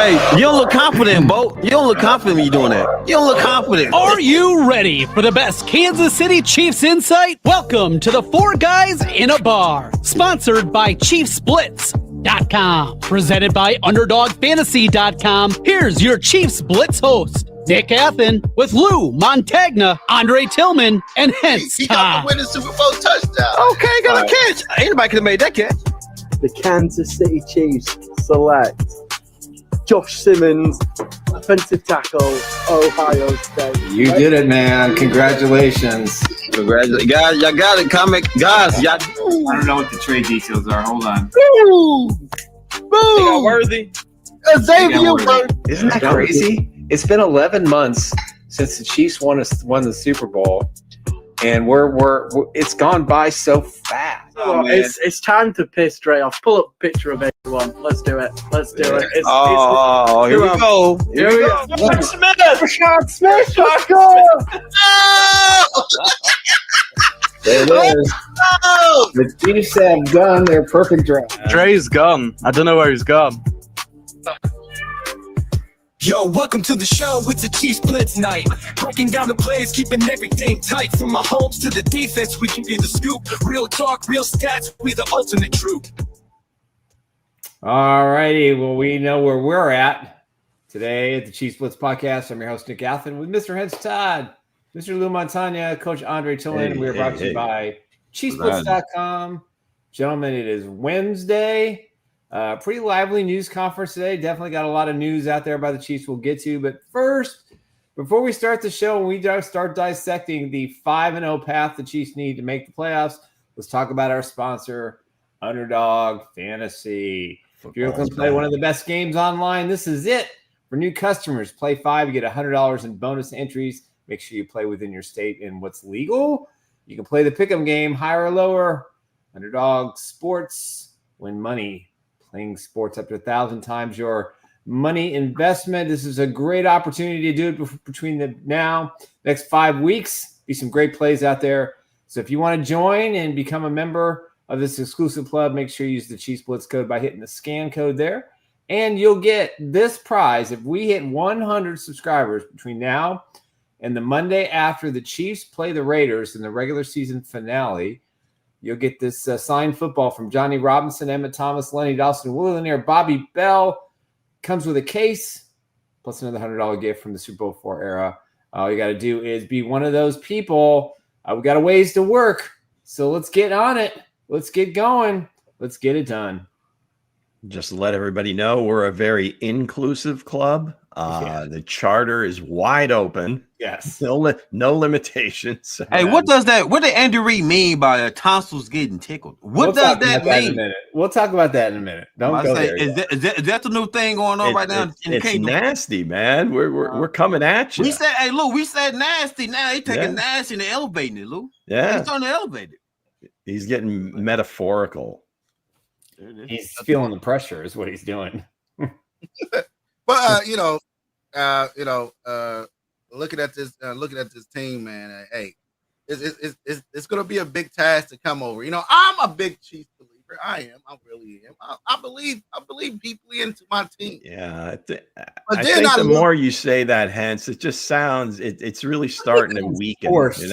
Hey, you don't look confident, Bo. You don't look confident when you're doing that. You don't look confident. Are you ready for the best Kansas City Chiefs insight? Welcome to the Four Guys in a Bar, sponsored by Chiefs Blitz.com, presented by UnderdogFantasy.com. Here's your Chiefs Blitz host, Nick Athen, with Lou Montagna, Andre Tillman, and Hense He got the winning Super Bowl touchdown. Okay, got a catch. Anybody could have made that catch. The Kansas City Chiefs select Josh Simmons, offensive tackle, Ohio State. You did it, man. Congratulations. Congratulations. Guys, y'all got it. Guys, y'all. I don't know what the trade details are. Hold on. Woo! They got Worthy. Xavier Worthy. Isn't that crazy? It's been 11 months since the Chiefs won the Super Bowl, and we're it's gone by so fast. Oh, it's time to piss straight off. Pull up a picture of everyone. Let's do it. Here we go. Here we go. Rashad Smith. Rashad Smith. There it is. The Chiefs have done their perfect draft. Dre's gone. I don't know where he's gone. Yo, welcome to the show. It's a Chiefs Blitz night. Breaking down the plays, keeping everything tight. From Mahomes to the defense, we can be the scoop. Real talk, real stats, we the ultimate truth. All righty. Well, we know where we're at today at the Chiefs Blitz Podcast. I'm your host, Nick Athen, with Mr. Hense Todd, Mr. Lou Montagna, Coach Andre Tillman. We are brought to you by ChiefsBlitz.com. Gentlemen, it is Wednesday. Pretty lively news conference today. Definitely got a lot of news out there by the Chiefs we'll get to. But first, before we start the show and we start dissecting the 5-0 path the Chiefs need to make the playoffs, let's talk about our sponsor, Underdog Fantasy. If you're looking to play one of the best games online, this is it. For new customers, play 5, you get $100 in bonus entries. Make sure you play within your state and what's legal. You can play the pick'em game, higher or lower. Underdog Sports, win money. Playing sports up to 1,000 times your money investment. This is a great opportunity to do it between the next 5 weeks. Be some great plays out there. So if you want to join and become a member of this exclusive club, make sure you use the Chiefs Blitz code by hitting the scan code there. And you'll get this prize. If we hit 100 subscribers between now and the Monday after the Chiefs play the Raiders in the regular season finale, you'll get this signed football from Johnny Robinson, Emmett Thomas, Lenny Dawson, Will Lanier, Bobby Bell. Comes with a case, plus another $100 gift from the Super Bowl IV era. All you got to do is be one of those people. We got a ways to work, so let's get on it. Let's get going. Let's get it done. Just to let everybody know, we're a very inclusive club. The charter is wide open. Yes. No limitations. Hey, what did Andy Reid mean by tonsils getting tickled? What does that mean? We'll talk about that in a minute. Don't go there. Is that the new thing going on right now in the kingdom? It's nasty, man. We're coming at you. We said nasty. Now he's taking nasty and elevating it, Lou. Yeah. He's trying to elevate it. He's getting metaphorical. He's feeling the pressure is what he's doing. But looking at this team, man. Hey, it's gonna be a big task to come over. I'm a big Chiefs believer. I am. I really am. I believe deeply into my team. Yeah, I think the more you say that, Hense, it just sounds it's really starting to weaken. Forced. It's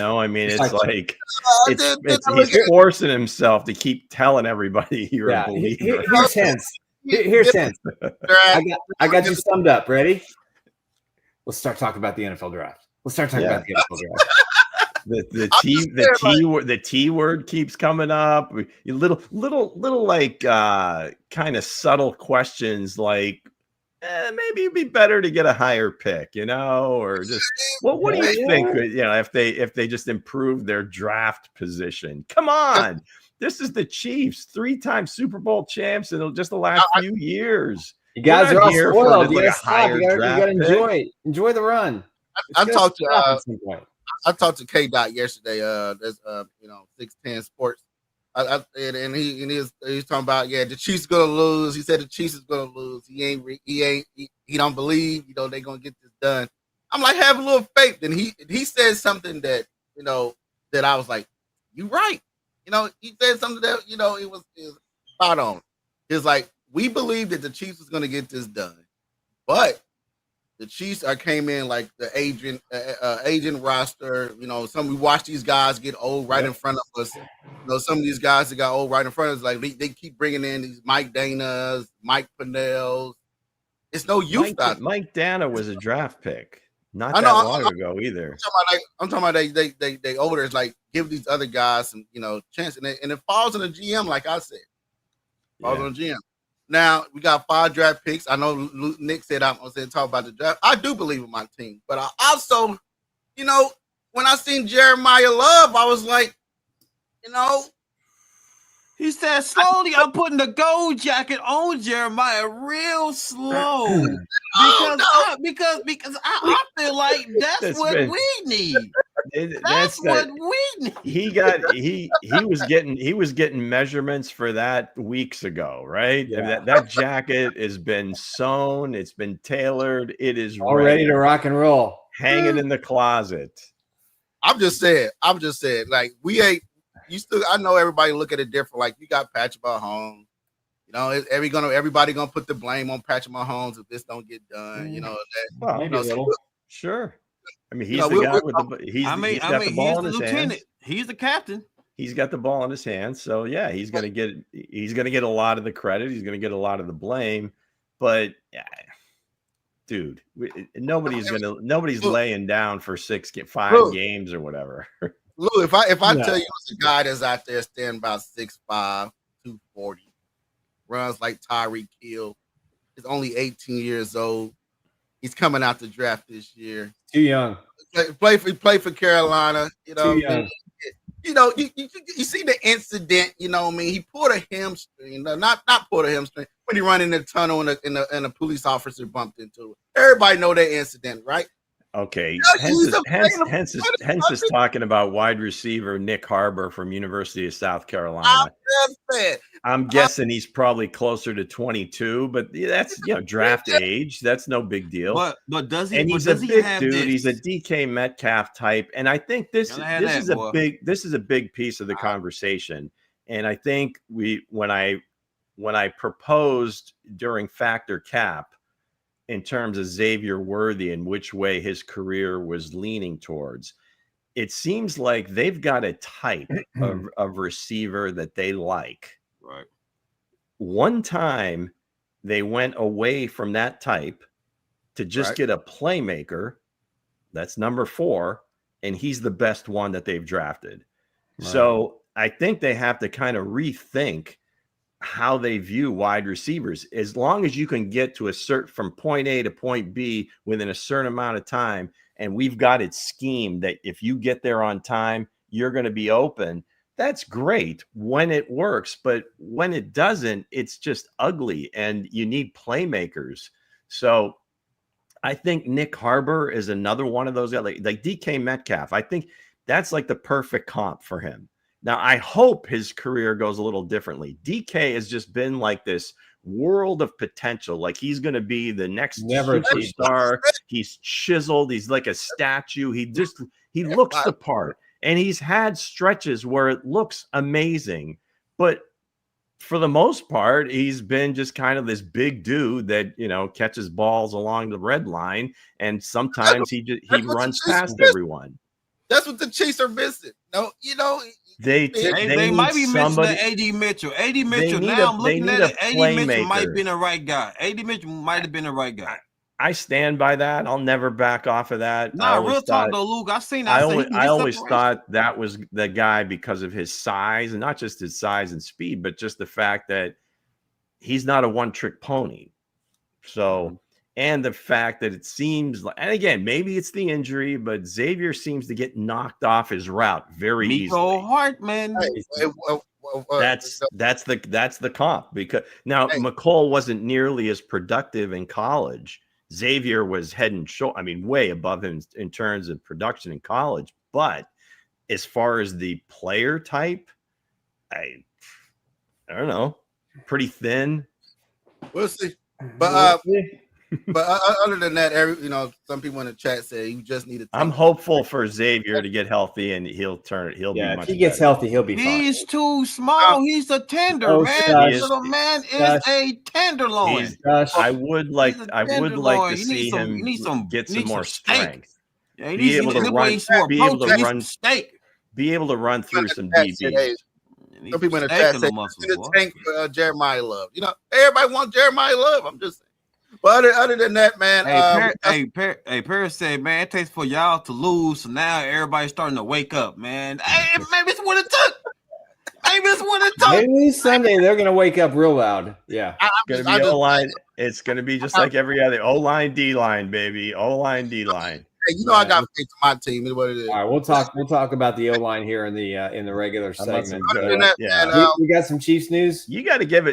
like he's forcing himself to keep telling everybody you're a believer. Here's Hense. Here's Hense. I got you summed up. Ready? Let's start talking about the NFL draft. Let's start talking about the NFL draft. The T word keeps coming up. Little like kind of subtle questions like maybe it'd be better to get a higher pick, or just what do you think? If they just improve their draft position. Come on. This is the Chiefs, 3-time Super Bowl champs in just the last few years. You guys are all spoiled. You gotta enjoy the run. I talked to K Dot yesterday. There's 610 Sports. And he's talking about the Chiefs gonna lose. He said the Chiefs is gonna lose. He don't believe they're gonna get this done. I'm like, have a little faith. And he said something that that I was like, you right. He said something that it was spot on. It's like, we believe that the Chiefs is gonna get this done. But the Chiefs came in like the agent roster. You know, we watch these guys get old right in front of us. You know, some of these guys that got old right in front of us, like they keep bringing in these Mike Danas, Mike Pinnells. It's no youth. Mike Dana was a draft pick not that long ago either. I'm talking about they older. It's like give these other guys some chance, and it falls on the GM. Like I said, falls on the GM. Now we got 5 draft picks. I know Nick said I'm going to talk about the draft. I do believe in my team, but I also, when I seen Jeremiah Love, I was like, he said slowly. I'm putting the gold jacket on Jeremiah real slow because I feel like that's what we need. That's what we need. He was getting measurements for that weeks ago, right? Yeah. That jacket has been sewn, it's been tailored, it is all ready to rock and roll, hanging in the closet. I'm just saying, like we ain't. I know everybody look at it different. Like you got Patrick Mahomes, everybody gonna put the blame on Patrick Mahomes if this don't get done. Sure. I mean, he's the guy with the. He's got the ball in his lieutenant. hands. He's the captain. He's got the ball in his hands. So yeah, he's gonna get a lot of the credit. He's gonna get a lot of the blame. But dude, nobody's laying down for 5 games or whatever. Lou, if I tell you it's a guy that's out there standing about 6'5", 240, runs like Tyreek Hill, is only 18 years old. He's coming out the draft this year. Too young. Play for Carolina. Too young. You see the incident. He pulled a hamstring. Not pulled a hamstring when he ran in the tunnel and a police officer bumped into it. Everybody know that incident, right? Okay, Hense is talking about wide receiver Nick Harbor from University of South Carolina. I'm guessing he's probably closer to 22, but that's draft age. That's no big deal. But does he? And he's a big dude. He's a DK Metcalf type, and I think this is a big piece of the conversation. And I think when I proposed during Factor Cap, in terms of Xavier Worthy and which way his career was leaning towards, it seems like they've got a type of receiver that they like. Right. One time they went away from that type to just get a playmaker. That's number 4. And he's the best one that they've drafted. Right. So I think they have to kind of rethink how they view wide receivers. As long as you can get to from point A to point B within a certain amount of time, and we've got it schemed that if you get there on time, you're going to be open. That's great when it works, but when it doesn't, it's just ugly, and you need playmakers. So I think Nick Harbor is another one of those guys, like DK Metcalf. I think that's like the perfect comp for him. Now, I hope his career goes a little differently. DK has just been like this world of potential. Like he's going to be the next superstar. He's chiseled. He's like a statue. He looks the part. And he's had stretches where it looks amazing. But for the most part, he's been just kind of this big dude that, catches balls along the red line. And sometimes he runs past everyone. That's what the Chiefs are missing. They might be missing AD Mitchell. AD Mitchell. Now I'm looking at it. AD Mitchell might have been the right guy. AD Mitchell might have been the right guy. I stand by that. I'll never back off of that. Real talk though, Luke. I always thought that was the guy because of his size, and not just his size and speed, but just the fact that he's not a one-trick pony. So, and the fact that it seems like, and again, maybe it's the injury, but Xavier seems to get knocked off his route very easily. Hard, man. That's the comp, because now McCall wasn't nearly as productive in college. Xavier was head and shoulder, way above him in terms of production in college. But as far as the player type, I don't know, pretty thin. We'll see. But But other than that, some people in the chat say you just need to. I'm hopeful for Xavier to get healthy and he'll be much if he gets better. healthy, he'll be fine. He's too small. He's a tender, man. This little man is a tenderloin. I would like to see him get some more strength. Yeah, he be able to run through some DBs. Some people in the chat say the tank for Jeremiah Love. Everybody wants Jeremiah Love. I'm just saying. But other than that, man. Paris said, man, it takes for y'all to lose. So now everybody's starting to wake up, man. Hey, maybe it's what it took. Maybe Sunday they're going to wake up real loud. Yeah. It's going to be O-line. It's going to be just like every other O-line, D-line, baby. O-line, D-line. Hey, I got faith in my team. Is what it is. All right, we'll talk about the O-line here in the regular segment. We got some Chiefs news. You got to get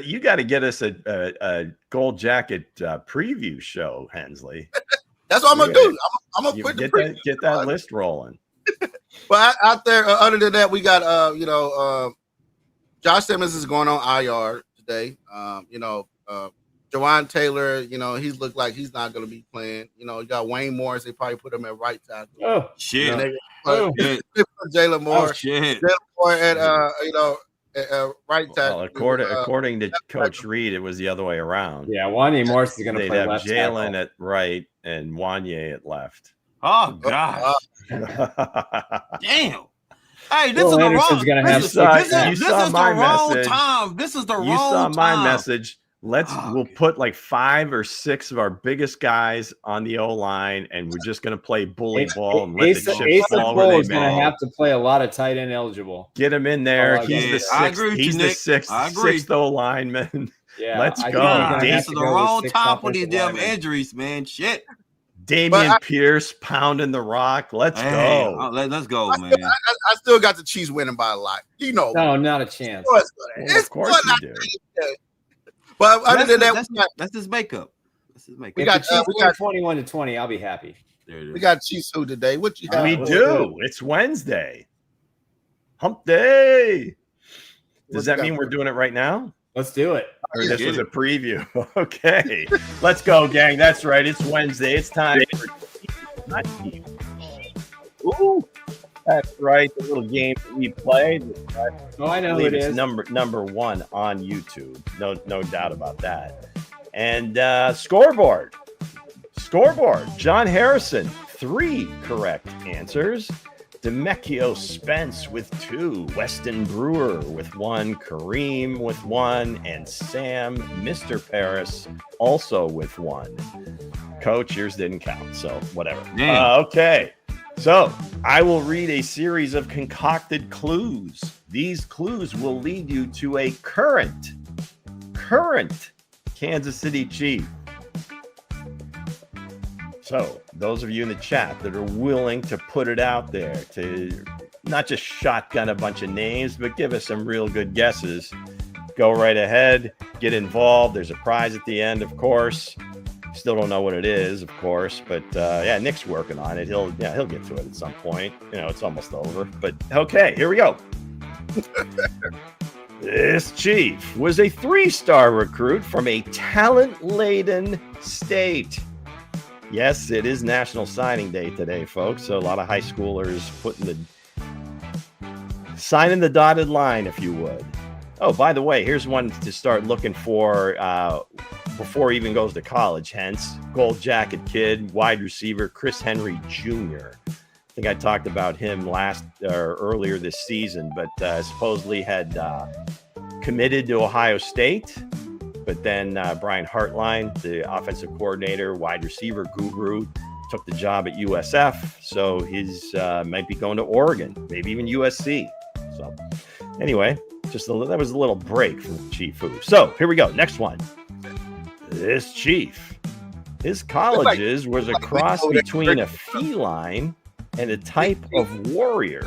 us a gold jacket preview show, Hensley. That's what I'm gonna do. I'm gonna put get that list rolling. But out there, other than that, we got Josh Simmons is going on IR today. Jawan Taylor, he's looked like he's not going to be playing. You got Wayne Morris. They probably put him at right tackle. Oh, shit. Jalen Moore. Oh, shit. Jalen Moore at, right tackle. Well, according to Coach Reed, it was the other way around. Yeah, Wanye Morris is going to play left tackle. Jalen at right and Wanye at left. Oh, gosh. Damn. Hey, this is the wrong time. This is the wrong time. You saw my message. We'll put like 5 or 6 of our biggest guys on the O-line, and we're just going to play bully ball and let the chips fall where they may. Is going to have to play a lot of tight end eligible. Get him in there. He's the sixth O-lineman. Yeah, let's go. This is the wrong time for these damn injuries, man. Shit. Damian Pierce pounding the rock. Let's go. Let's go, man. I still got the Chiefs winning by a lot. No, not a chance. Of course you do. But other than that, that's his makeup. We got 21-20. I'll be happy. We got Chiefs who today? What you have? We do. It's Wednesday. Hump day. Does that mean we're doing it right now? Let's do it. Or this was a preview. Okay. Let's go, gang. That's right. It's Wednesday. It's time for Ooh. That's right. The little game that we played. I know who it is. Number 1 on YouTube. No doubt about that. And scoreboard. John Harrison, 3 correct answers. Demekio Spence with 2. Weston Brewer with 1. Kareem with 1. And Sam, Mr. Paris, also with 1. Coach, yours didn't count, so whatever. Okay. So I will read a series of concocted clues. These clues will lead you to a current Kansas City Chief. So those of you in the chat that are willing to put it out there, to not just shotgun a bunch of names, but give us some real good guesses, go right ahead, get involved. There's a prize at the end, of course. Still don't know what it is, of course, but Nick's working on it. He'll get to it at some point. It's almost over. But okay, here we go. This Chief was a 3-star recruit from a talent-laden state. Yes, it is National Signing Day today, folks. So a lot of high schoolers signing the dotted line, if you would. Oh, by the way, here's one to start looking for before he even goes to college. Hence, gold jacket kid, wide receiver, Chris Henry Jr. I think I talked about him earlier this season, but supposedly had committed to Ohio State. But then Brian Hartline, the offensive coordinator, wide receiver guru, took the job at USF. So his might be going to Oregon, maybe even USC. So anyway, that was a little break from the Chief Who. So here we go. Next one. This Chief, his colleges was a cross between a feline and a type of warrior.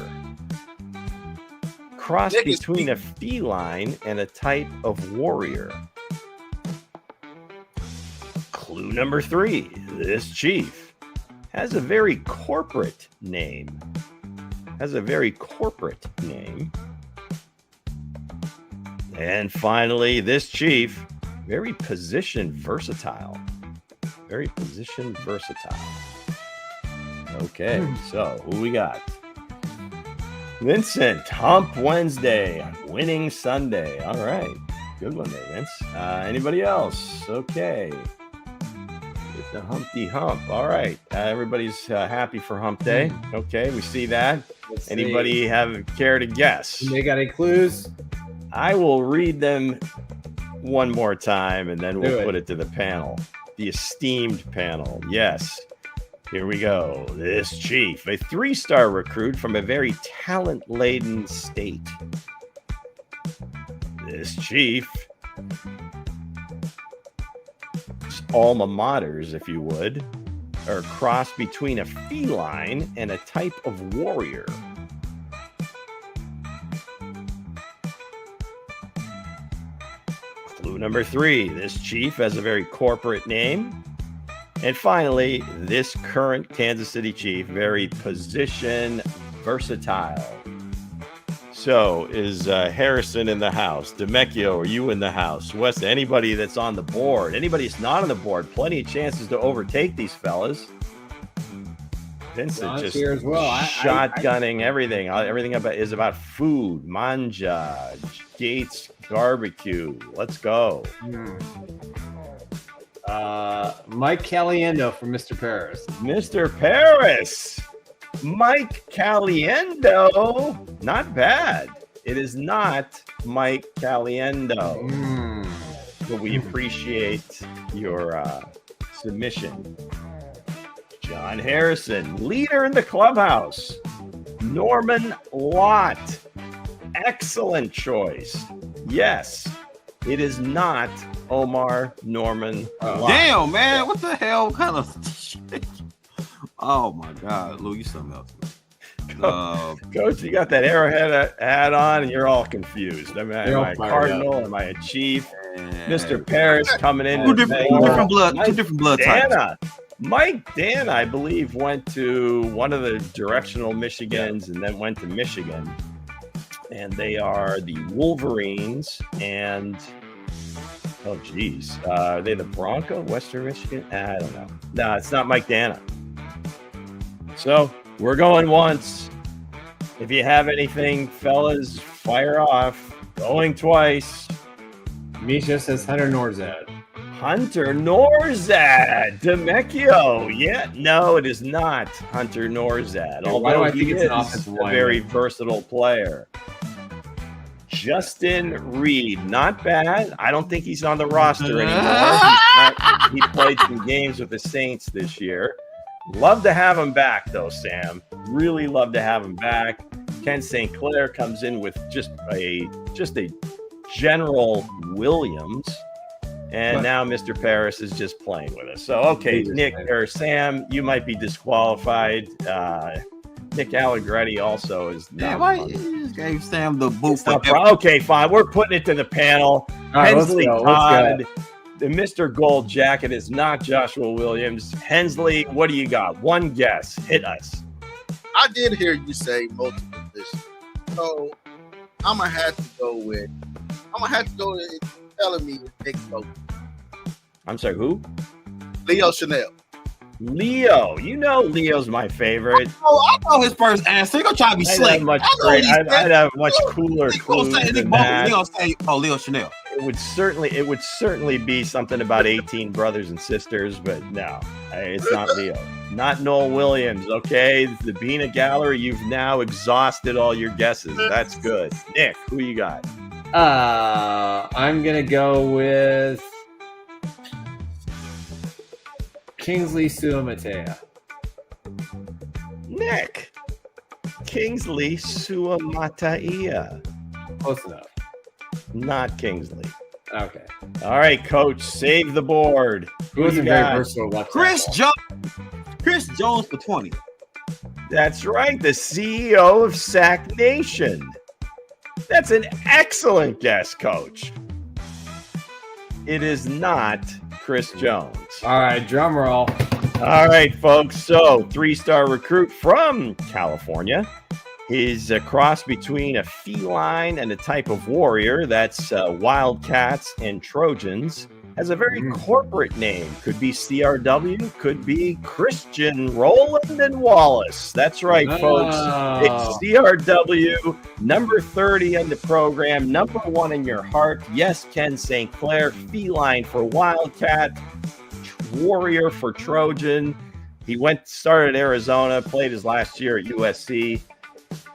Cross between a feline and a type of warrior. Clue number 3. This Chief has a very corporate name. And finally, this Chief, very position versatile. Very position versatile. Okay, so who we got? Vincent, Hump Wednesday, Winning Sunday. All right. Good one there, Vince. Anybody else? Okay. With the Humpty Hump. All right. Everybody's happy for Hump Day. Okay, we see that. Anybody have care to guess? They got any clues? I will read them one more time, and then we'll put it to the panel. The esteemed panel. Yes. Here we go. This Chief, a 3-star recruit from a very talent-laden state. This Chief, alma maters, if you would, are a cross between a feline and a type of warrior. Clue number 3, this Chief has a very corporate name. And finally, this current Kansas City Chief, very position versatile. So is Harrison in the house? DeMecchio, are you in the house? Wes, anybody that's on the board? Anybody that's not on the board? Plenty of chances to overtake these fellas. Vincent just here as well. Shotgunning everything. Everything is about food. Manja, Gates Barbecue. Let's go. Mike Caliendo from Mr. Paris. Mr. Paris. Mike Caliendo. Not bad. It is not Mike Caliendo. But we appreciate your submission. John Harrison, leader in the clubhouse. Norman Lott. Excellent choice. Yes, it is not Omar Norman Lott. Damn, man. What the hell kind of shit? Oh, my God. Lou, you something else. Coach, you got that arrowhead hat on, and you're all confused. Am I a Cardinal? Am I a Chief? Mr. Paris coming in. Two different blood types. Mike Dan, I believe, went to one of the directional Michigans and then went to Michigan. And they are the Wolverines and, oh, geez. Are they the Bronco, Western Michigan? I don't know. No, it's not Mike Dana. So we're going once. If you have anything, fellas, fire off. Going twice. Misha says Hunter Norzad. Hunter Norzad. DeMecchio. Yeah, no, it is not Hunter Norzad. Although I think it's an offensive a very versatile player. Justin Reed, not bad. I don't think he's on the roster anymore. He played some games with the Saints this year. Love to have him back, though, Sam. Really love to have him back. Ken St. Clair comes in with just a General Williams. And now Mr. Paris is just playing with us. So, okay, Nick or Sam, you might be disqualified. Nick Allegretti also is not. Why you just gave Sam the boot? Okay, fine. We're putting it to the panel. Hensley Todd, the Mr. Gold Jacket is not Joshua Williams. Hensley, what do you got? One guess. Hit us. I did hear you say multiple positions. So I'm gonna have to go with telling me Nick Boat. I'm sorry, who? Leo Chanel. Leo, you know Leo's my favorite. I know his first answer. He's gonna try to be slick. I'd have much cooler clues than that. He's gonna say, "Oh, Leo Chanel." It would certainly be something about 18 brothers and sisters, but no, it's not Leo. Not Noel Williams. Okay, the Bina Gallery. You've now exhausted all your guesses. That's good. Nick, who you got? I'm gonna go with Kingsley Suamatea. Nick. Kingsley Suamatea. Close enough. Not Kingsley. Okay. All right, Coach. Save the board. Who wasn't very versatile? Chris Jones for 20. That's right. The CEO of Sack Nation. That's an excellent guess, Coach. It is not Chris Jones. All right, drum roll. All right, folks. So, 3-star recruit from California. He's a cross between a feline and a type of warrior. That's Wildcats and Trojans. has a very corporate name. Could be CRW, could be Christian Roland and Wallace. That's right, folks. It's CRW, number 30 in the program, number 1 in your heart. Yes, Ken St. Clair, feline for Wildcat, warrior for Trojan. He started Arizona, played his last year at USC.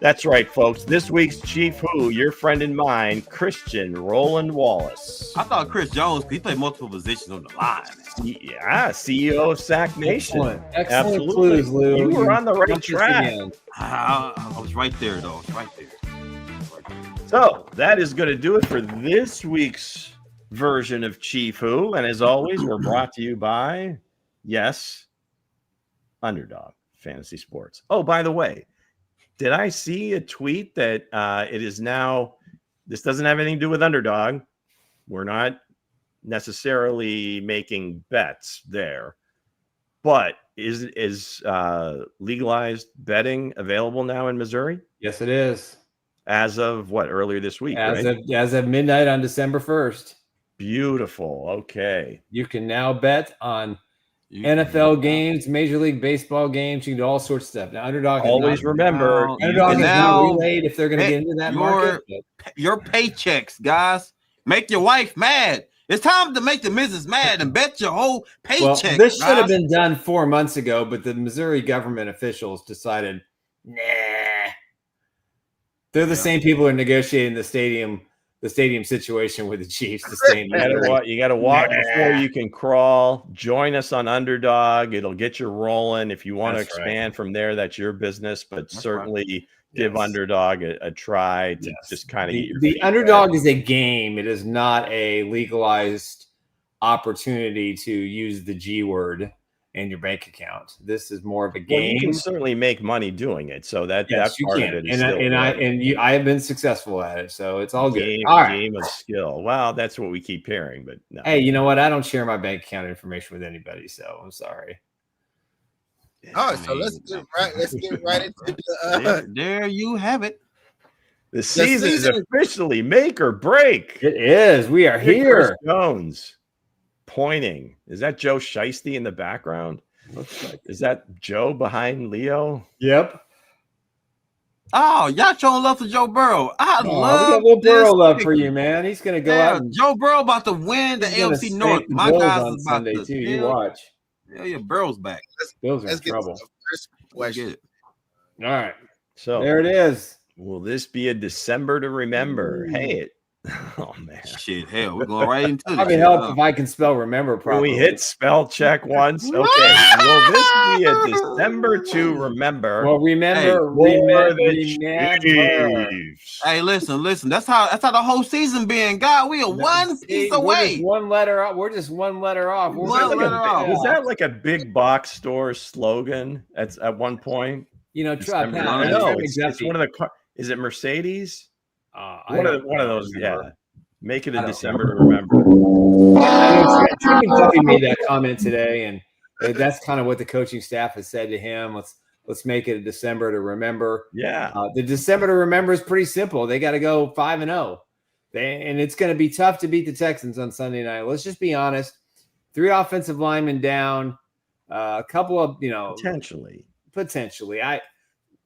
That's right, folks. This week's Chief Who, your friend and mine, Christian Roland Wallace. I thought Chris Jones, he played multiple positions on the line. Yeah, CEO of Sack Nation. Excellent clues, Lou. You were on the right track. I was right there, though. So that is going to do it for this week's version of Chief Who. And as always, we're brought to you by, yes, Underdog Fantasy Sports. Oh, by the way, did I see a tweet that it is now, this doesn't have anything to do with Underdog. We're not necessarily making bets there, but is legalized betting available now in Missouri? Yes, it is. As of what, earlier this week? As of midnight on December 1st. Beautiful. Okay. You can now bet on NFL games, Major League Baseball games. You can do all sorts of stuff. Now, Underdog always remember. Underdog is now relayed if they're going to get into that market. Your paychecks, guys. Make your wife mad. It's time to make the missus mad and bet your whole paycheck. Well, this should have been done 4 months ago, but the Missouri government officials decided, nah. They're the same people who are negotiating the stadium situation with the Chiefs. You got to walk before you can crawl. Join us on Underdog. It'll get you rolling. If you want to expand from there, that's your business. But certainly give Underdog a try to just kind of get your the Underdog is a game. It is not a legalized opportunity to use the G word in your bank account. This is more of a game. Well, you can certainly make money doing it, so that part of it is I have been successful at it, so it's all good. Game of skill. Well, that's what we keep hearing, but no. Hey, you know what? I don't share my bank account information with anybody, so I'm sorry. All right, so let's get right into the there you have it. The season is officially make or break. It is. We are here. Jones pointing. Is that Joe Shiesty in the background? Looks like. Is that Joe behind Leo? Yep. Oh, y'all showing love to Joe Burrow. I love we got a little Burrow love for you, man. He's gonna go out. Joe Burrow about to win the AFC North. My guys is about Sunday too. You watch. Yeah, Burrow's back. Bills are in trouble. First question. All right. So there it is. Will this be a December to remember? Hey, oh man, shit, hell, we're going right into it. Probably help if I can spell remember properly. Can we hit spell check once? Okay. Will this be a December to remember? Well, remember. Hey, listen. That's how the whole season been. God, we are one piece away. One letter off. We're just one letter off. Was that like a big box store slogan at one point? You know, it's one of the. Is it Mercedes? One of those, Make it a December to remember. Duffy made that comment today, and that's kind of what the coaching staff has said to him. Let's make it a December to remember. Yeah, the December to remember is pretty simple. They got to go 5-0, and it's going to be tough to beat the Texans on Sunday night. Let's just be honest. 3 offensive linemen down, a couple of potentially.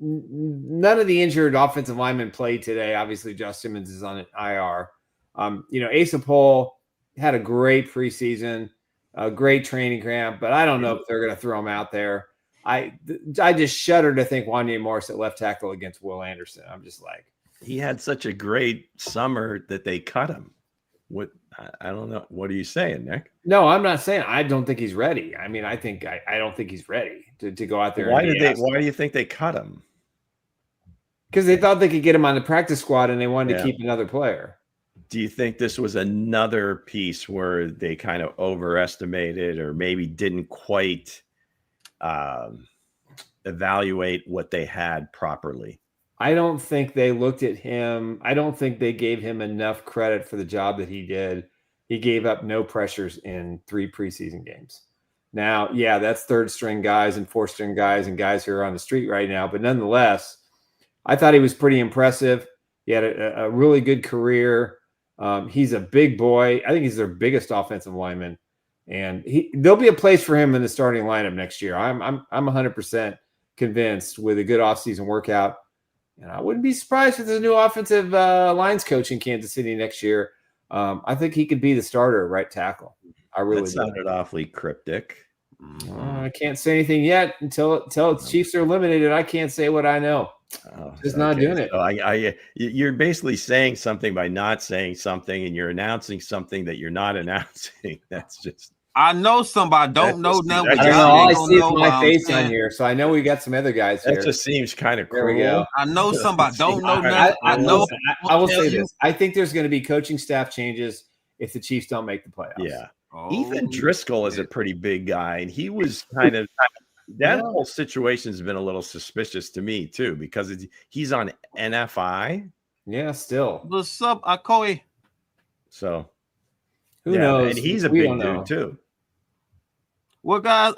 None of the injured offensive linemen played today. Obviously, Josh Simmons is on an IR. Asa Pohl had a great preseason, a great training camp, but I don't know if they're going to throw him out there. I just shudder to think Wanya Morris at left tackle against Will Anderson. I'm just like, he had such a great summer that they cut him. What I don't know. What are you saying, Nick? No, I'm not saying I don't think he's ready. I mean, I don't think he's ready to go out there. Why do you think they cut him? Because they thought they could get him on the practice squad and they wanted to keep another player. Do you think this was another piece where they kind of overestimated or maybe didn't quite evaluate what they had properly? I don't think they looked at him. I don't think they gave him enough credit for the job that he did. He gave up no pressures in 3 preseason games. Now, that's 3rd string guys and 4th string guys and guys who are on the street right now. But nonetheless, I thought he was pretty impressive. He had a really good career. He's a big boy. I think he's their biggest offensive lineman, and there'll be a place for him in the starting lineup next year. I'm 100% convinced with a good offseason workout, and I wouldn't be surprised if there's a new offensive lines coach in Kansas City next year. I think he could be the starter at right tackle. I really that sounded awfully cryptic. I can't say anything yet until Chiefs are eliminated. I can't say what I know. Just not doing it. So you're basically saying something by not saying something, and you're announcing something that you're not announcing. That's just. I know somebody. Don't know now. I don't know. All I see is my face on here, so I know we got some other guys here. That just seems kind of cruel. There we go. I know somebody. Don't know now. I know. I will say this. I think there's going to be coaching staff changes if the Chiefs don't make the playoffs. Yeah. Ethan Driscoll is a pretty big guy, and he was kind of that whole situation's been a little suspicious to me too, because he's on NFI. Yeah, still. What's up, Akoi? So who knows? And he's a big dude too. Well, guys,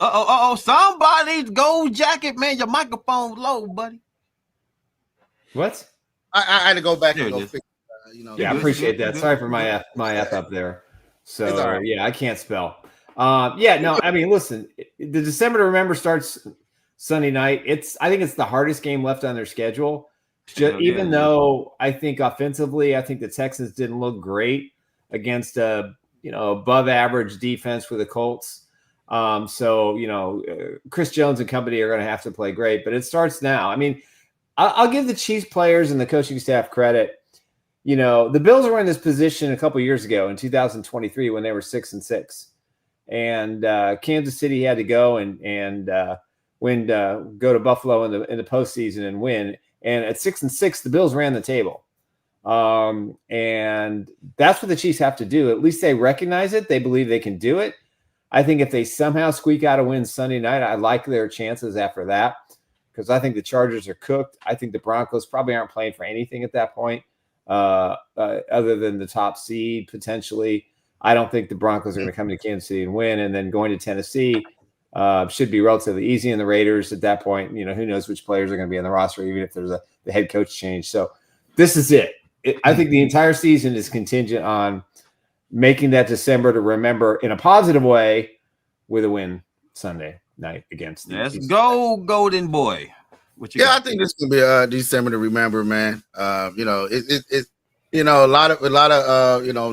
somebody's gold jacket, man. Your microphone's low, buddy. What? I had to go back and go fix. Yeah, I appreciate that. Sorry for my F up there. So right. Yeah, I can't spell. I mean, listen, the December to Remember starts Sunday night. I think it's the hardest game left on their schedule. Even though I think offensively, I think the Texans didn't look great against above average defense for the Colts. Chris Jones and company are going to have to play great, but it starts now. I mean, I'll give the Chiefs players and the coaching staff credit. The Bills were in this position a couple years ago in 2023 when they were 6-6, and Kansas City had to go and go to Buffalo in the postseason and win. And at 6-6, the Bills ran the table, and that's what the Chiefs have to do. At least they recognize it. They believe they can do it. I think if they somehow squeak out a win Sunday night, I like their chances after that, because I think the Chargers are cooked. I think the Broncos probably aren't playing for anything at that point. Other than the top seed potentially. I don't think the Broncos are going to come to Kansas City and win, and then going to Tennessee should be relatively easy. And the Raiders at that point, who knows which players are going to be on the roster, even if there's the head coach change. So this is it. I think the entire season is contingent on making that December to remember in a positive way with a win Sunday night against the Let's go, Golden Boy. I think this can be December to remember, man. It's a lot of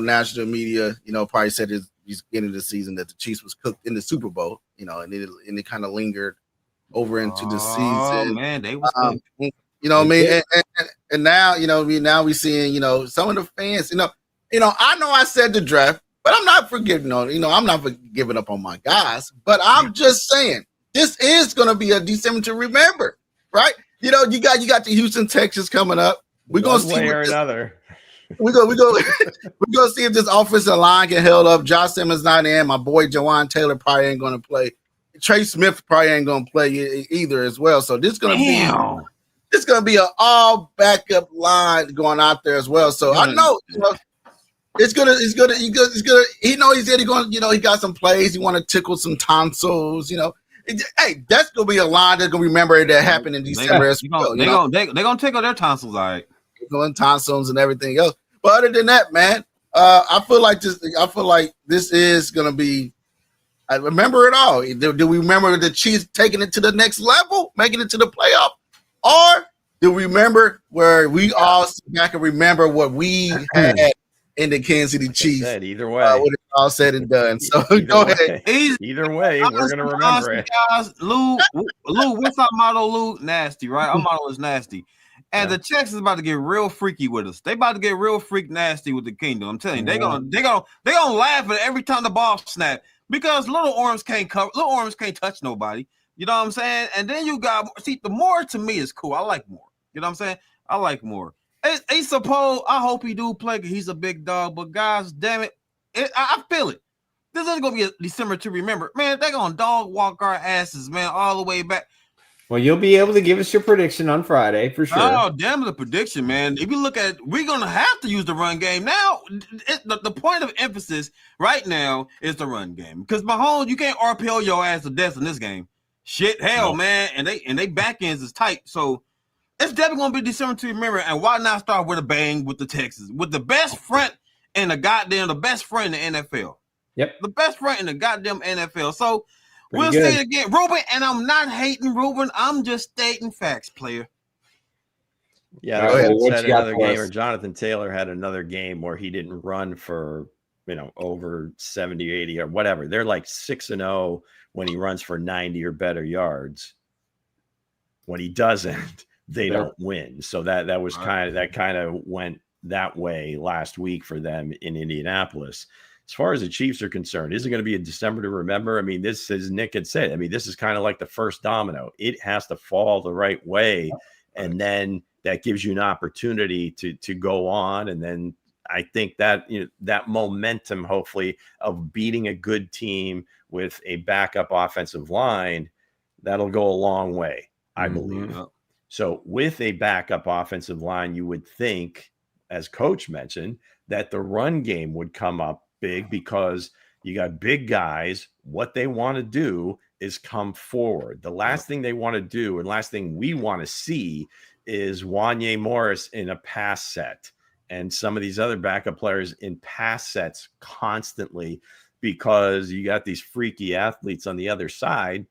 national media, probably said he's beginning of the season that the Chiefs was cooked in the Super Bowl, and it kind of lingered over into the season. Oh man, they was cooked. What I mean? And now, now we seeing, some of the fans, I know I said the draft, but I'm not forgiving I'm not giving up on my guys, but I'm just saying this is going to be a December to remember. Right, you got the Houston Texans coming up. We're gonna see another. We're gonna see if this offensive line can hold up. Josh Simmons not in. My boy Jawan Taylor probably ain't gonna play. Trey Smith probably ain't gonna play either as well. So this is gonna be an all backup line going out there as well. So I know it's gonna. He he got some plays. He want to tickle some tonsils. Hey, that's gonna be a line that's gonna remember that happened in December as well. They're gonna tickle their tonsils, all right. Tickling tonsils and everything else. But other than that, man, I feel like this is gonna be. I remember it all. Do we remember the Chiefs taking it to the next level, making it to the playoff, or do we remember where we all sit back and remember what we had in the Kansas City Chiefs? Either way, when it's all said and done. So go ahead. Either way, we're gonna remember it. Guys, Lou, what's our motto? Lou, nasty, right? Our motto is nasty. And the Texans about to get real freaky with us. They about to get real freak nasty with the Kingdom. I'm telling you, they're gonna laugh at every time the ball snap because little arms can't touch nobody. You know what I'm saying? And then you got the Moore to me is cool. I like Moore. You know what I'm saying? I like Moore. I hope he do play because he's a big dog. But guys, damn it, I feel it. This is gonna be a December to remember, man. They're gonna dog walk our asses, man, all the way back. Well, you'll be able to give us your prediction on Friday for sure. Oh, damn the prediction, man. If you look at, we're gonna have to use the run game now. The point of emphasis right now is the run game because Mahomes, you can't RPO your ass to death in this game. Man, and they back ends is tight, so. It's definitely going to be December to remember, and why not start with a bang with the Texans? With the best front and the best friend in the NFL. Yep. The best friend in the goddamn NFL. So Pretty we'll good. say it again. Ruben, and I'm not hating Ruben. I'm just stating facts, player. Yeah, All right, Ruben what said you got another for game, us? or Jonathan Taylor had another game where he didn't run for, over 70, 80 or whatever. They're like 6-0 when he runs for 90 or better yards. When he doesn't, they don't win. So that was kind of went that way last week for them in Indianapolis. As far as the Chiefs are concerned, is it going to be in December to remember? I mean, this, as Nick had said, this is kind of like the first domino. It has to fall the right way, and then that gives you an opportunity to go on. And then I think that that momentum, hopefully, of beating a good team with a backup offensive line, that'll go a long way, I believe. So with a backup offensive line, you would think, as Coach mentioned, that the run game would come up big because you got big guys. What they want to do is come forward. The last thing they want to do, and last thing we want to see, is Wanye Morris in a pass set and some of these other backup players in pass sets constantly, because you got these freaky athletes on the other side.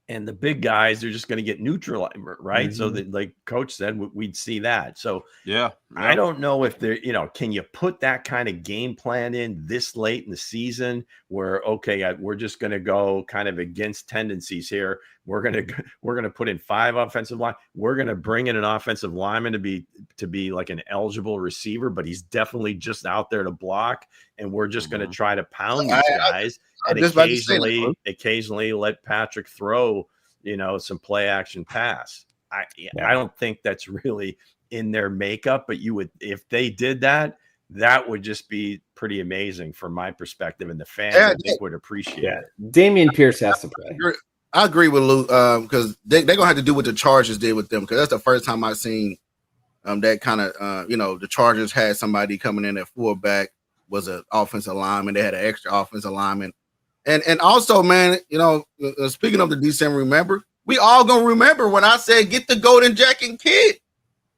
And the big guys are just going to get neutralized, right? So that, like Coach said, we'd see that. So yeah. I don't know if there, can you put that kind of game plan in this late in the season where, okay, we're just going to go kind of against tendencies here. We're going to put in 5 offensive line. We're going to bring in an offensive lineman to be like an eligible receiver, but he's definitely just out there to block. And we're just going to try to pound these guys. And occasionally let Patrick throw, some play action pass. I don't think that's really in their makeup, but if they did that, that would just be pretty amazing from my perspective, and the fans I think would appreciate it. Damian Pierce has to play. I agree with Luke because they're gonna have to do what the Chargers did with them, because that's the first time I've seen that kind of the Chargers had somebody coming in at fullback, was an offensive lineman. They had an extra offensive lineman. And also, man, speaking of the December, remember, we all gonna remember when I said get the Golden Jacket kid.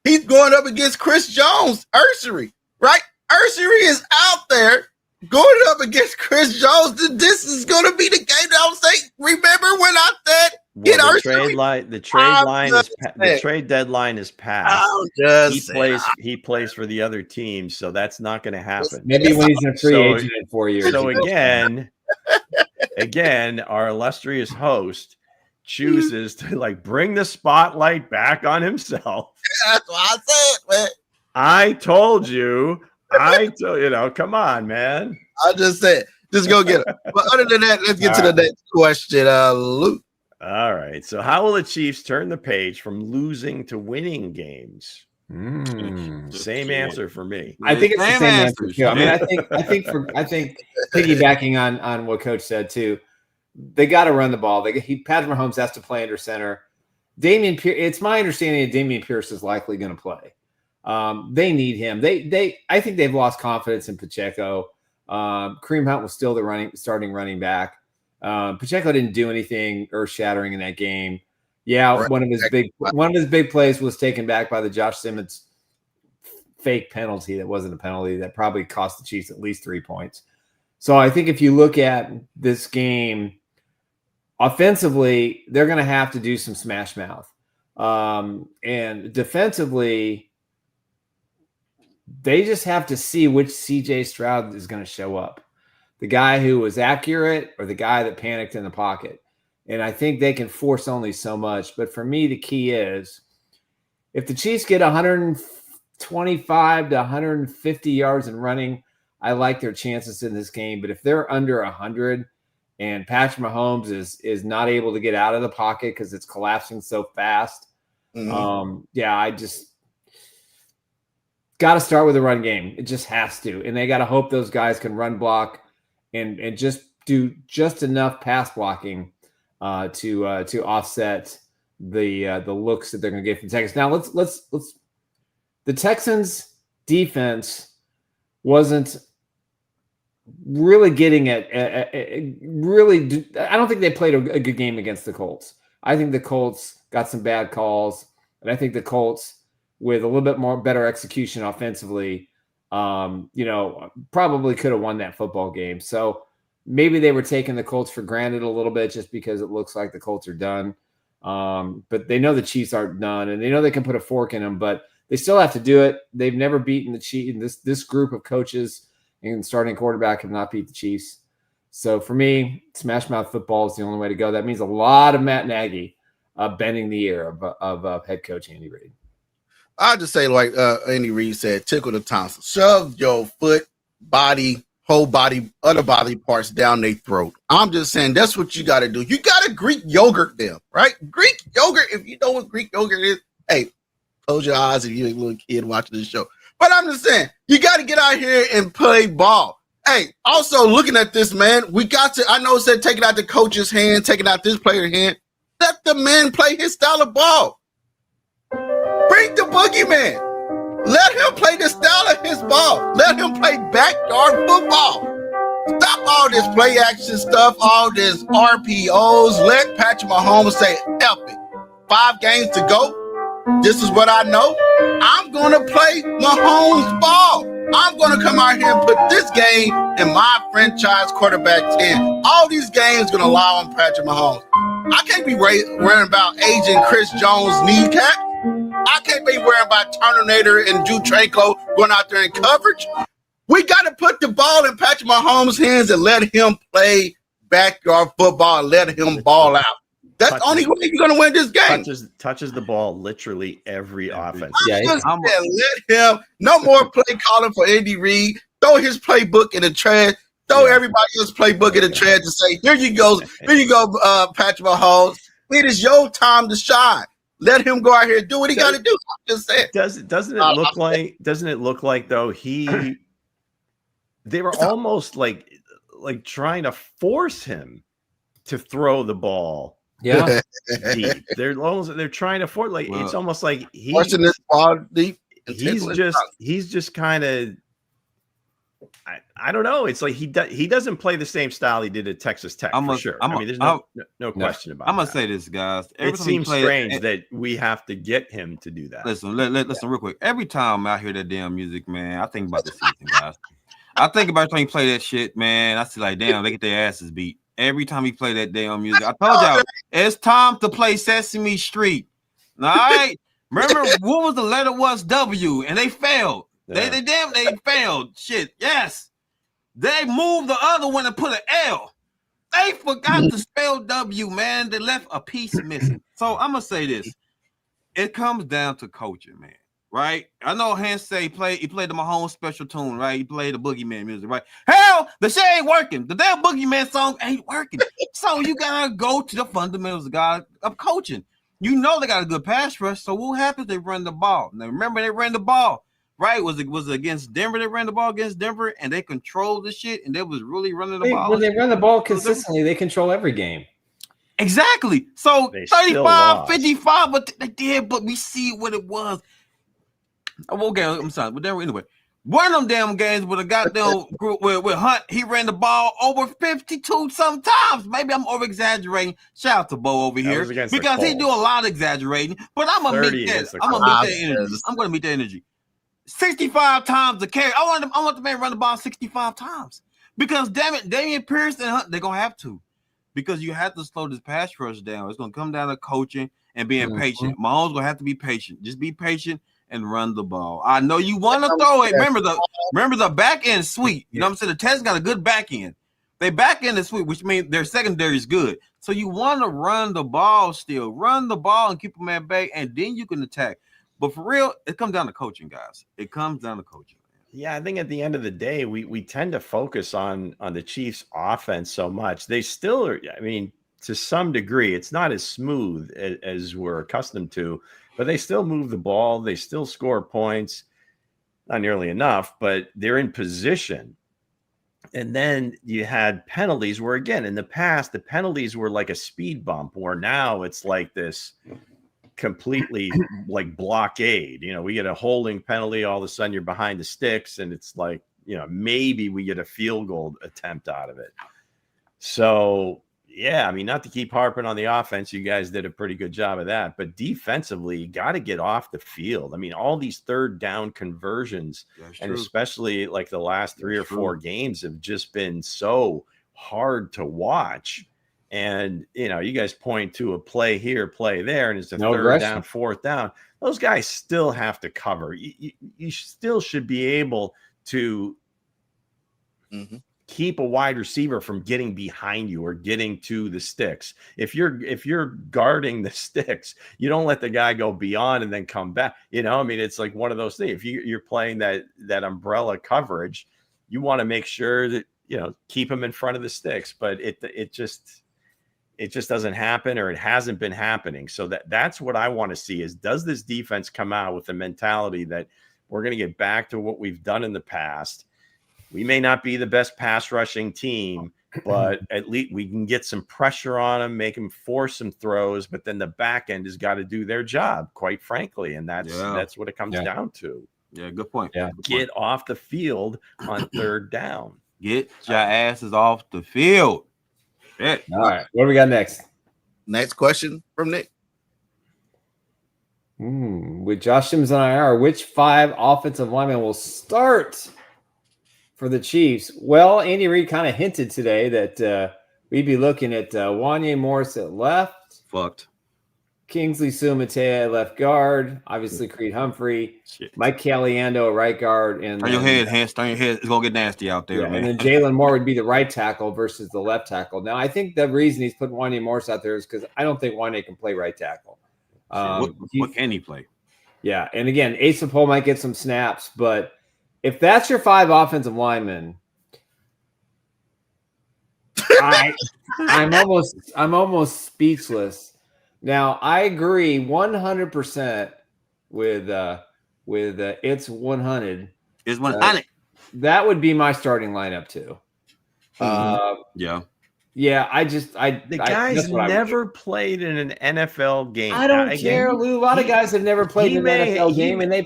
He's going up against Chris Jones, Ursery, right? Ursery is out there going up against Chris Jones. This is gonna be the game that I'm saying. Remember when I said get Ursery? The trade deadline is passed. He plays for the other team, so that's not going to happen. Maybe when he's a free agent in 4 years. So again, our illustrious host chooses to bring the spotlight back on himself. That's what I said, man. I told you. Come on, man. I just said, just go get it. But other than that, let's get to the next question, Luke. All right. So how will the Chiefs turn the page from losing to winning games? Same answer for me. I think it's the same answer too. I think piggybacking on what Coach said too, they got to run the ball. Patrick Mahomes has to play under center. Damian Pierce. It's my understanding that Damian Pierce is likely going to play. They need him. I think they've lost confidence in Pacheco. Kareem Hunt was still the starting running back. Pacheco didn't do anything earth-shattering in that game. Yeah, one of his big plays was taken back by the Josh Simmons fake penalty that wasn't a penalty that probably cost the Chiefs at least 3 points. So I think if you look at this game offensively, they're going to have to do some smash mouth. And defensively, they just have to see which CJ Stroud is going to show up. The guy who was accurate or the guy that panicked in the pocket. And I think they can force only so much. But for me, the key is if the Chiefs get 125 to 150 yards in running, I like their chances in this game. But if they're under 100 and Patrick Mahomes is not able to get out of the pocket because it's collapsing so fast, I just got to start with a run game. It just has to. And they got to hope those guys can run block and just do just enough pass blocking to offset the looks that they're going to get from Texans. Now let's the Texans defense wasn't really getting at really. I don't think they played a good game against the Colts. I think the Colts got some bad calls, and I think the Colts with a little bit more better execution offensively probably could have won that football game. So maybe they were taking the Colts for granted a little bit just because it looks like the Colts are done. But they know the Chiefs aren't done, and they know they can put a fork in them, but they still have to do it. They've never beaten the Chiefs. This group of coaches and starting quarterback have not beat the Chiefs. So for me, smash mouth football is the only way to go. That means a lot of Matt Nagy bending the ear of head coach Andy Reid. I'll just say, like Andy Reid said, tickle the tonsil. Shove your foot, body, whole body, other body parts down their throat. I'm just saying that's what you got to do. You got to Greek yogurt them, right? Greek yogurt, if you know what Greek yogurt is, hey, close your eyes if you're a little kid watching this show. But I'm just saying, you got to get out here and play ball. Hey, also looking at this, man, we got to, I know it said taking out the coach's hand, taking out this player's hand. Let the man play his style of ball. Bring the boogeyman. Let him play the style of his ball. Let him play backyard football. Stop all this play action stuff, all this RPOs. Let Patrick Mahomes say, F it. 5 games to go. This is what I know. I'm going to play Mahomes ball. I'm going to come out here and put this game in my franchise quarterback 10. All these games going to allow on Patrick Mahomes. I can't be worrying about aging Chris Jones' kneecap. I can't be worrying about Terminator and Drew Tranquil going out there in coverage. We got to put the ball in Patrick Mahomes' hands and let him play backyard football and let him ball out. That's the only way you're going to win this game. Touches the ball literally every offense. Yeah, let him. No more play calling for Andy Reid. Throw his playbook in the trash. Throw everybody else's playbook in the trash and say, here you go, Patrick Mahomes. It is your time to shine. Let him go out here and do what he got to do. I'm just saying. Doesn't it look like though they were almost like trying to force him to throw the ball. Yeah, deep. They're trying to force it's almost like forcing this ball deep. He's just kind of I don't know. It's like he doesn't play the same style he did at Texas Tech for sure. There's no question about it. I'm gonna say this, guys. It seems strange that we have to get him to do that. Listen, listen real quick. Every time I hear that damn music, man, I think about the season, guys. I think about when he play that shit, man. I see like, damn, they get their asses beat. Every time he play that damn music, I told y'all it's time to play Sesame Street. All right, remember what was the letter was W, and they failed. Yeah. They failed. Shit, yes, they moved the other one and put an L. They forgot to spell W, man. They left a piece missing. So I'm gonna say this: it comes down to coaching, man. Right? I know Hense he played the Mahomes special tune, right? He played the Boogeyman music, right? Hell, the shit ain't working. The damn Boogeyman song ain't working. So you gotta go to the fundamentals of coaching. You know they got a good pass rush. So what happens? They run the ball. Now remember they ran the ball, right? Was it against Denver? They ran the ball against Denver and they controlled the shit and they was really running the ball. When they run the ball consistently, they control every game. Exactly. So 35, 55, but they did, but we see what it was. Okay, I'm sorry, but anyway, one of them damn games with a goddamn group with Hunt, he ran the ball over 52 sometimes. Maybe I'm over exaggerating. Shout out to Bo over here because he do a lot of exaggerating. But I'm gonna meet that. I'm gonna meet that energy. 65 times the carry. I want the man to run the ball 65 times because damn it, Damian Pierce and Hunt, they're gonna have to because you have to slow this pass rush down. It's gonna come down to coaching and being patient. Mahomes gonna have to be patient. Just be patient and run the ball. I know you want to throw it. Remember the back end sweet. You know what I'm saying? The Texans got a good back end. They back end is sweet, which means their secondary is good. So you want to run the ball still. Run the ball and keep them at bay, and then you can attack. But for real, it comes down to coaching, guys. It comes down to coaching. Yeah, I think at the end of the day, we tend to focus on the Chiefs offense so much. They still are, I mean, to some degree, it's not as smooth as we're accustomed to. But they still move the ball. They still score points. Not nearly enough, but they're in position. And then you had penalties where, again, in the past, the penalties were like a speed bump, where now it's like this completely like blockade. You know, we get a holding penalty. All of a sudden you're behind the sticks. And it's like, maybe we get a field goal attempt out of it. So, Yeah, I mean, not to keep harping on the offense, you guys did a pretty good job of that. But defensively, you got to get off the field. I mean, all these third down conversions, and especially like the last 3 or 4 games have just been so hard to watch. And, you guys point to a play here, play there, and it's a third down, fourth down. Those guys still have to cover. You still should be able to keep a wide receiver from getting behind you or getting to the sticks. If you're guarding the sticks, you don't let the guy go beyond and then come back. I mean, it's like one of those things. If you're playing that umbrella coverage, you want to make sure that, keep them in front of the sticks, but it just doesn't happen, or it hasn't been happening. So that's what I want to see is, does this defense come out with the mentality that we're going to get back to what we've done in the past? We may not be the best pass rushing team, but at least we can get some pressure on them, make them force some throws, but then the back end has got to do their job, quite frankly. And that's what it comes down to. Yeah, good point. Yeah. Get off the field on third down. Get your asses off the field. All right. What do we got next? Next question from Nick. With Josh Sims on IR, which 5 offensive linemen will start for the Chiefs? Well, Andy Reid kind of hinted today that we'd be looking at Wanya Morris at left. Fucked. Kingsley Sumatea at left guard. Obviously, Creed Humphrey. Shit. Mike Caliendo at right guard. And turn your head, Hense. Turn your head. It's going to get nasty out there, man. And then Jalen Moore would be the right tackle versus the left tackle. Now, I think the reason he's putting Wanya Morris out there is because I don't think Wanya can play right tackle. What can he play? Yeah, and again, Asa Poe might get some snaps, but if that's your 5 offensive linemen, I'm almost speechless. Now, I agree 100% with it's 100. It's 100. That would be my starting lineup too. Yeah. Yeah, the guys never played in an NFL game. I don't care, Lou. A lot of guys have never played in an NFL game, and they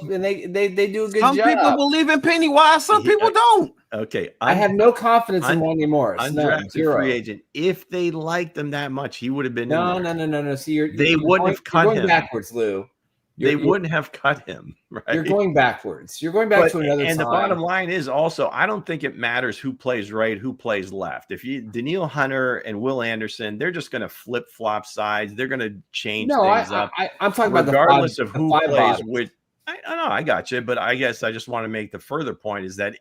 do a good job. Some people believe in Pennywise, some people don't. Okay, I have no confidence in Wanya Morris. Undrafted free agent. If they liked him that much, he would have been. No. See, they wouldn't have cut him. You're going backwards, Lou. They wouldn't have cut him, right? You're going backwards. You're going back to another time. And the bottom line is also, I don't think it matters who plays right, who plays left. If Daniil Hunter and Will Anderson, they're just going to flip-flop sides. They're going to change things up. I'm talking about regardless of who plays which. I know, I got you, but I guess I just want to make the further point is that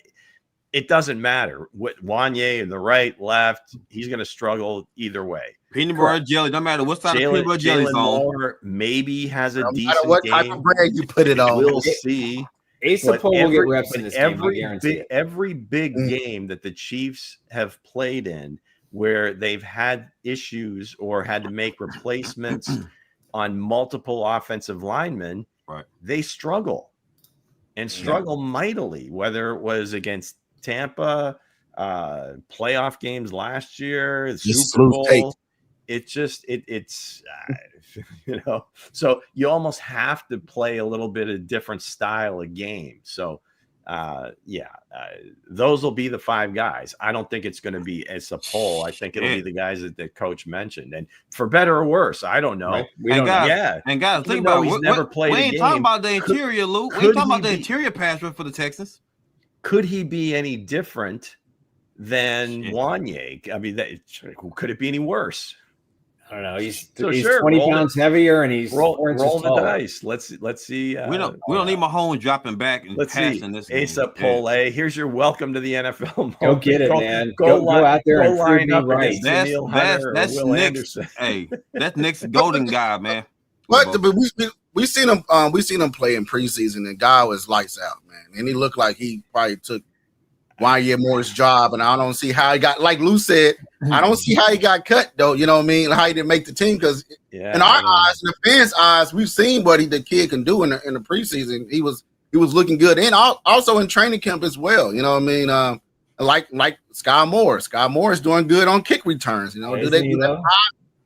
it doesn't matter. With Wanya in the right, left, he's going to struggle either way. Peanut butter jelly, no matter what side of peanut butter jelly is on. Maybe has a decent matter what game. Type of bread you put it on. We'll see. Asa Poe will get reps in this game, I guarantee it. Every big game that the Chiefs have played in where they've had issues or had to make replacements on multiple offensive linemen, they struggle and struggle mightily, whether it was against Tampa, playoff games last year, the Super Bowl. It's so you almost have to play a little bit of different style of game. So those will be the 5 guys. I don't think it's going to be as a poll. I think it'll be the guys that the coach mentioned, and for better or worse, I don't know. Right. Guys, think about he's never played. We ain't talking about the interior, Luke. We ain't talking about the interior pass rush for the Texans. Could he be any different than Wanya? I mean, could it be any worse? I don't know. He's 20 pounds heavier, and he's roll the dice. Let's see. We don't need Mahomes dropping back and passing this. Asa Poe, here's your welcome to the NFL moment. Go get it, man. Go out there and prove me right. That's Nick's. Hey, that's Nick's golden guy, man. But we seen him play in preseason, and guy was lights out, man. And he looked like he probably took Wanya Moore's job, and I don't see how he got, like Lou said, I don't see how he got cut though. You know what I mean? How he didn't make the team, because in our eyes, in the fans' eyes, we've seen what the kid can do in the preseason. He was looking good, and also in training camp as well. You know what I mean? Like Sky Moore. Sky Moore is doing good on kick returns. You know, do they do that?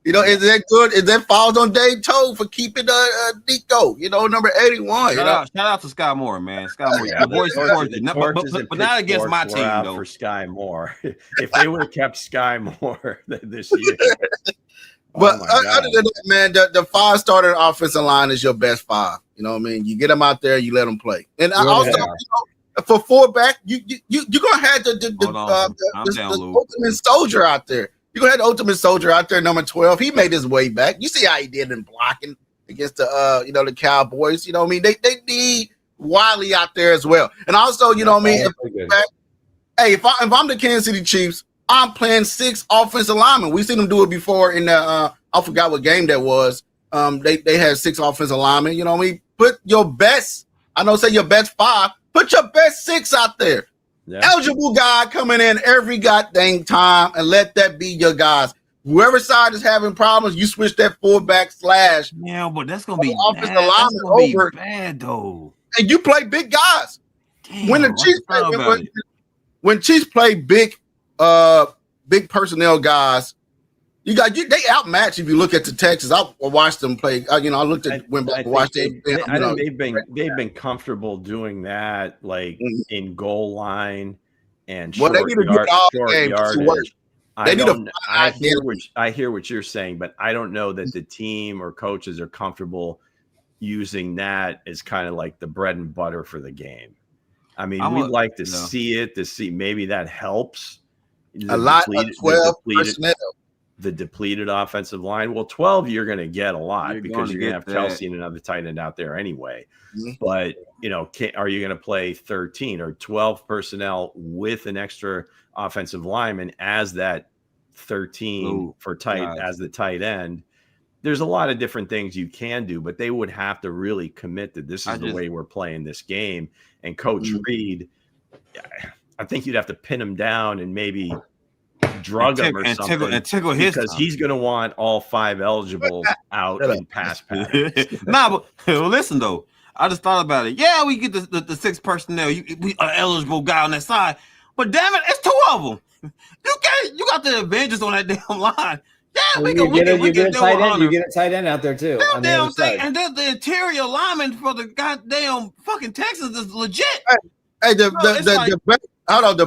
You know, is that good? Is that falls on Dave Toe for keeping Nico? You know, number 81. Shout out to Sky Moore, man. Sky Moore, your voice supports you. But not against my team though. For Sky Moore, if they would have kept Sky Moore this year. But other than that, man, the 5 starter offensive line is your best 5. You know what I mean? You get them out there, you let them play, and also for fullback, you're gonna have the ultimate soldier out there. You're gonna have the ultimate soldier out there, number 12. He made his way back. You see how he did in blocking against the the Cowboys. You know what I mean? They need Wiley out there as well. And also, you know what I mean? If I'm the Kansas City Chiefs, I'm playing 6 offensive linemen. We've seen them do it before in the I forgot what game that was. They had 6 offensive linemen. You know what I mean? Put your best, say your best 5, put your best 6 out there. Yeah. Eligible guy coming in every goddamn time, and let that be your guys. Whoever side is having problems, you switch that fullback / Yeah, but that's gonna be offensive lineman over bad though. And you play big guys. Damn, when the Chiefs when Chiefs play big personnel guys, they outmatch. If you look at the Texans, I watched them play. Went back and watched it. They've been comfortable doing that, like in goal line and short yardage. I hear what you're saying, but I don't know that the team or coaches are comfortable using that as kind of like the bread and butter for the game. I mean, we'd like to see it, to see maybe that helps. A lot of 12 personnel. The depleted offensive line. Well, 12 you're going to get a lot because you're going to have Kelsey and another tight end out there anyway. Mm-hmm. But, are you going to play 13 or 12 personnel with an extra offensive lineman as that 13 as the tight end? There's a lot of different things you can do, but they would have to really commit that this is the way we're playing this game. And Coach Reed, I think you'd have to pin him down and maybe drug him or something, tickle his because he's going to want all 5 eligibles out in pass patterns. But listen though, I just thought about it. Yeah, we get the 6 personnel. We are eligible guy on that side, but damn it, it's 2 of them. You got the Avengers on that damn line. Yeah, we get a tight end. You get a tight end out there too. On the damn thing, and the interior lineman for the goddamn fucking Texans is legit. Hey, the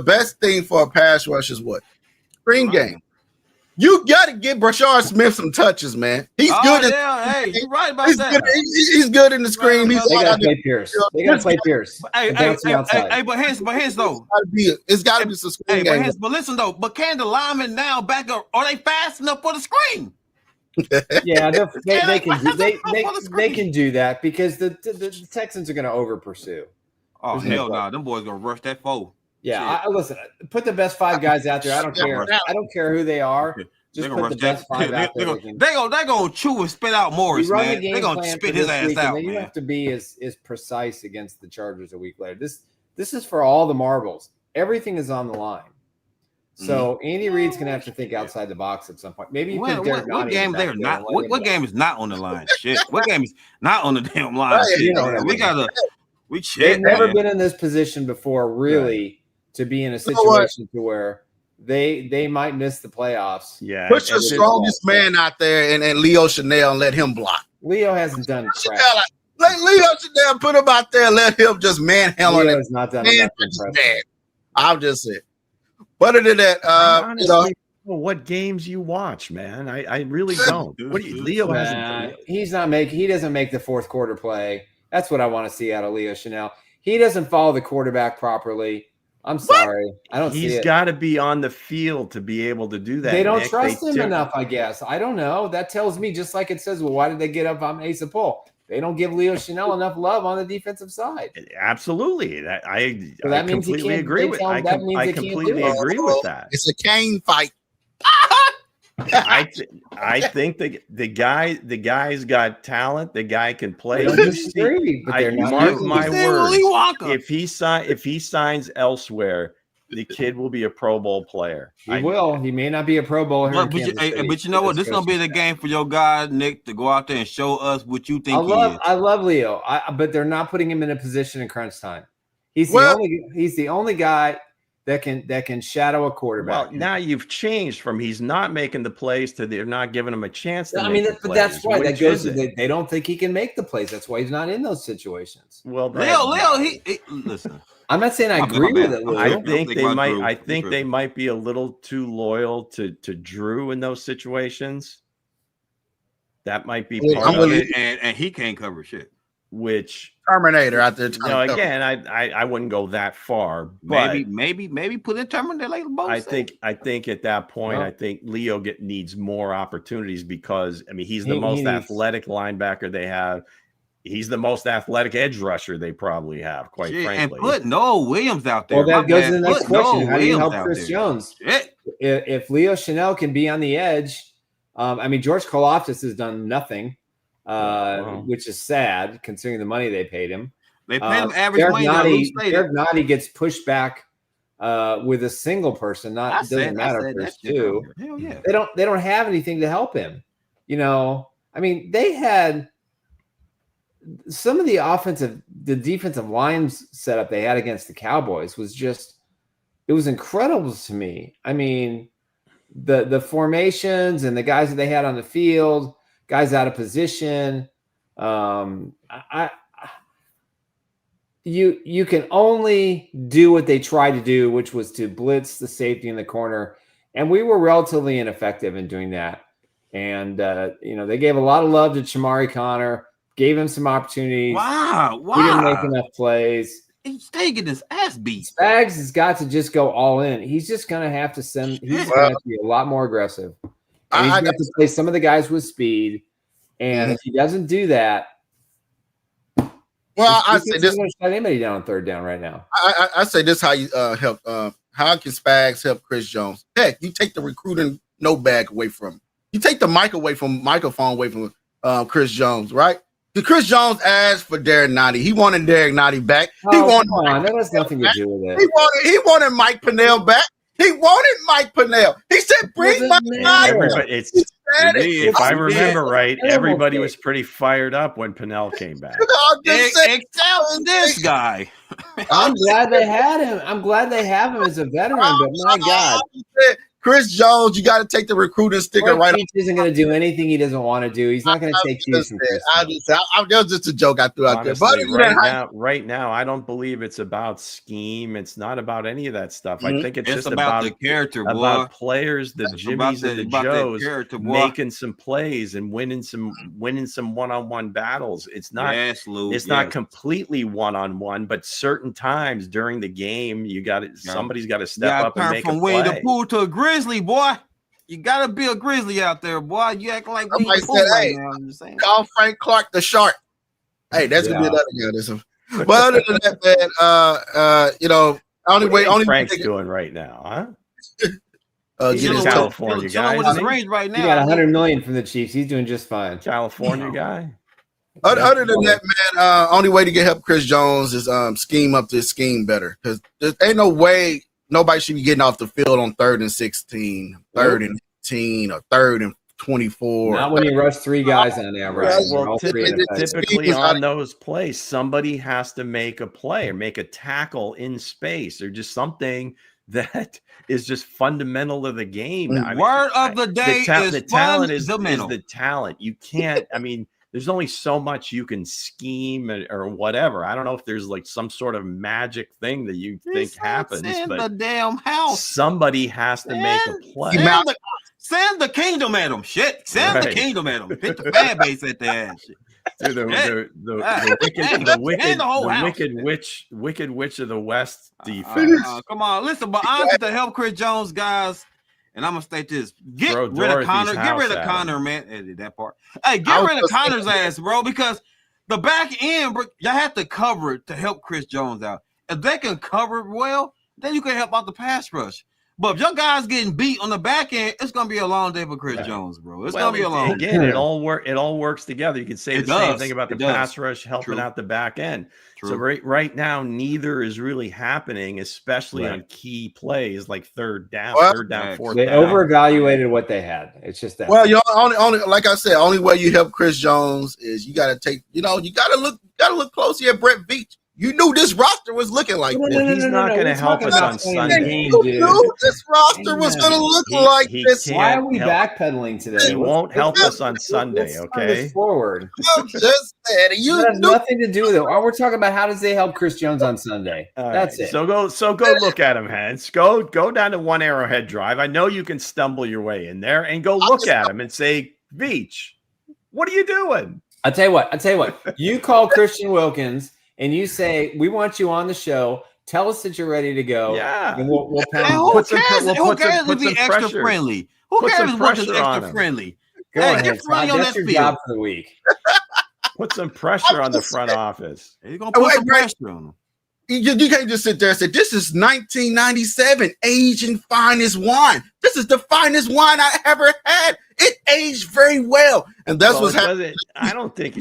best thing for a pass rush is what? Screen game. You got to get Brashard Smith some touches, man. He's good. Hey, you're right about that. He's good in the screen. They got to play Pierce. Hey, but Hense though, it's got to be some screen game. But listen though, can the linemen now back up? Are they fast enough for the screen? Yeah, they can do that because the Texans are going to over pursue. Oh hell no, them boys gonna rush that 4. Yeah, listen. Put the best 5 guys out there. I don't care. I don't care who they are. Just put the best 5 out there. They gonna chew and spit out Morris, man. They're gonna spit his ass out. You have to be as precise against the Chargers a week later. This is for all the marbles. Everything is on the line. So Andy Reid's gonna have to think outside the box at some point. Maybe you put Derek what game they're not. What game is not on the line? Shit. What game is not on the damn line? They've never been in this position before, really. To be in a situation to where they might miss the playoffs. Yeah, put your strongest man out there and Leo Chanel and let him block. Leo hasn't done crap. Let Leo Chanel put him out there and let him just manhandle it. Leo has not done enough. I'll just say. But other than that, honestly, what games you watch, man? I really don't. Leo hasn't. He doesn't make the fourth quarter play. That's what I want to see out of Leo Chanel. He doesn't follow the quarterback properly. I'm sorry. I don't see it. He's got to be on the field to be able to do that. They don't trust him enough, I guess. I don't know. That tells me, just like it says, well, why did they get up on Asa Poole? They don't give Leo Chanel enough love on the defensive side. Absolutely. I completely agree with that. I completely agree with that. It's a cane fight. I think the guy's got talent. The guy can play. Mark my words. If he signs elsewhere, the kid will be a Pro Bowl player. He will. He may not be a Pro Bowler. But you know what? This is gonna be the game for your guy Nick to go out there and show us what you think. I love Leo, but they're not putting him in a position in crunch time. He's the only guy. that can shadow a quarterback. Well, now you've changed from he's not making the plays to they're not giving him a chance to but that's why that goes to they don't think he can make the plays. That's why he's not in those situations. Well, Leo, listen. I'm not saying I agree with it. I think they might be a little too loyal to Drew in those situations. That might be part of it. And he can't cover shit. Which Terminator out there. Again, I wouldn't go that far. But maybe put in Terminator like both. I think at that point, I think Leo needs more opportunities because he's the most athletic linebacker they have. He's the most athletic edge rusher they probably have, quite frankly. And put Noah Williams out there. Well, that goes to the next question. How do you help Chris Jones? If Leo Chanel can be on the edge, George Karlaftis has done nothing, which is sad considering the money they paid him. They paid him average money. Derek Nottie gets pushed back with a single person. Doesn't matter if there's two. Hell yeah. They don't have anything to help him. They had some of the defensive lines setup they had against the Cowboys was it was incredible to me. The formations and the guys that they had on the field, guys out of position. You can only do what they tried to do, which was to blitz the safety in the corner. And we were relatively ineffective in doing that. And, they gave a lot of love to Chamari Connor, gave him some opportunities. Wow. He didn't make enough plays. He's taking his ass beat. Spags has got to just go all in. He's just going to have to he's going to have to be a lot more aggressive. And he's going to have to play some of the guys with speed. And if he doesn't do that, I say this. Anybody down on third down right now? I say this: how you help? How can Spags help Chris Jones? Heck, you take the recruiting bag away from him. You take the microphone away from Chris Jones, right? Because Chris Jones asked for Derek Nottie. He wanted Derek Nottie back. That has nothing to do with it. He wanted Mike Pennell back. He wanted Mike Pennell. He said, "Bring Mike Pennell." If I remember right, everybody was pretty fired up when Pennell came back. Except this guy. I'm glad they had him. I'm glad they have him as a veteran. But my God, Chris Jones, you got to take the recruiting sticker right. He isn't going to do anything he doesn't want to do. He's not going to take cues from Chris. That was just a joke I threw out there. But right now, I don't believe it's about scheme. It's not about any of that stuff. I think it's just about the character, about players, the Jimmies and the Joes making some plays and winning some one-on-one battles. It's not. It's not completely one-on-one, but certain times during the game, somebody's got to step up and make a play. From Winnie the Pooh to a Grizzly, boy. You gotta be a Grizzly out there, boy. You act like we right now. I'm just saying. Call Frank Clark the Shark. Hey, that's gonna be another guy. But other than that, man, only Frank's doing right now, huh? California guy. Right now. He got $100 million from the Chiefs. He's doing just fine. California guy. Other than that, man, only way to get help Chris Jones is scheme up this scheme better, because there ain't no way nobody should be getting off the field on 3rd and 16, 3rd and 15, or 3rd and 24. Not when you rush three guys on there, right? Well, typically on those plays, somebody has to make a play or make a tackle in space or just something that is just fundamental to the game. Word of the day the talent is the talent. You can't, there's only so much you can scheme or whatever. I don't know if there's like some sort of magic thing that you think happens, but the damn house. Somebody has to make a play. Send the kingdom at them. Shit. Send the kingdom at them. Hit the fan base at their ass. Shit. Dude, wicked witch of the West defense. Come on, listen, but honestly, to help Chris Jones, guys. And I'm gonna state this: get rid of Connor. Get rid of Connor, man. That part. Hey, get rid of Connor's ass, bro. Because the back end, bro, y'all have to cover it to help Chris Jones out. If they can cover it well, then you can help out the pass rush. But if your guys getting beat on the back end, it's gonna be a long day for Chris Jones, bro. It's gonna be a long day. Again, it all works together. You can say the same thing about the pass rush helping out the back end. True. So right now, neither is really happening, especially on key plays like third down, fourth down. They over-evaluated what they had. It's just that. Well, only like I said, only way you help Chris Jones is you got to take. You got to look closely at Brett Veach. You knew this roster was looking like this. He's not going to help us on Sunday. You knew this roster was going to look like this. Why are we backpedaling today? He won't help us on Sunday, okay? Forward. I'm just saying. You has nothing to do with it. All we're talking about, how does they help Chris Jones on Sunday? That's it. So go look at him, Hense. Go down to One Arrowhead Drive. I know you can stumble your way in there and go look at him and say, Veach, what are you doing? I'll tell you what. You call Christian Wilkins and you say, we want you on the show. Tell us that you're ready to go. Yeah. And we'll who cares if he's extra friendly? Who cares if Wilkins extra friendly? Go ahead. That's your job for the week. Put some pressure on the front office. He's going to put some pressure on him. You can't just sit there and say, this is 1997, aging finest wine. This is the finest wine I ever had. It aged very well. And that's what's happening. I don't think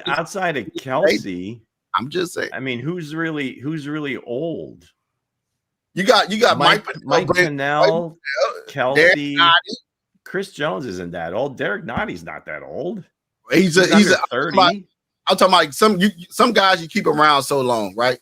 outside of Kelsey, I'm just saying. I mean, who's really old? You got Mike Pennell, Kelsey. Chris Jones isn't that old. Derek Notty's not that old. He's 30. I'm talking about some guys you keep around so long, right?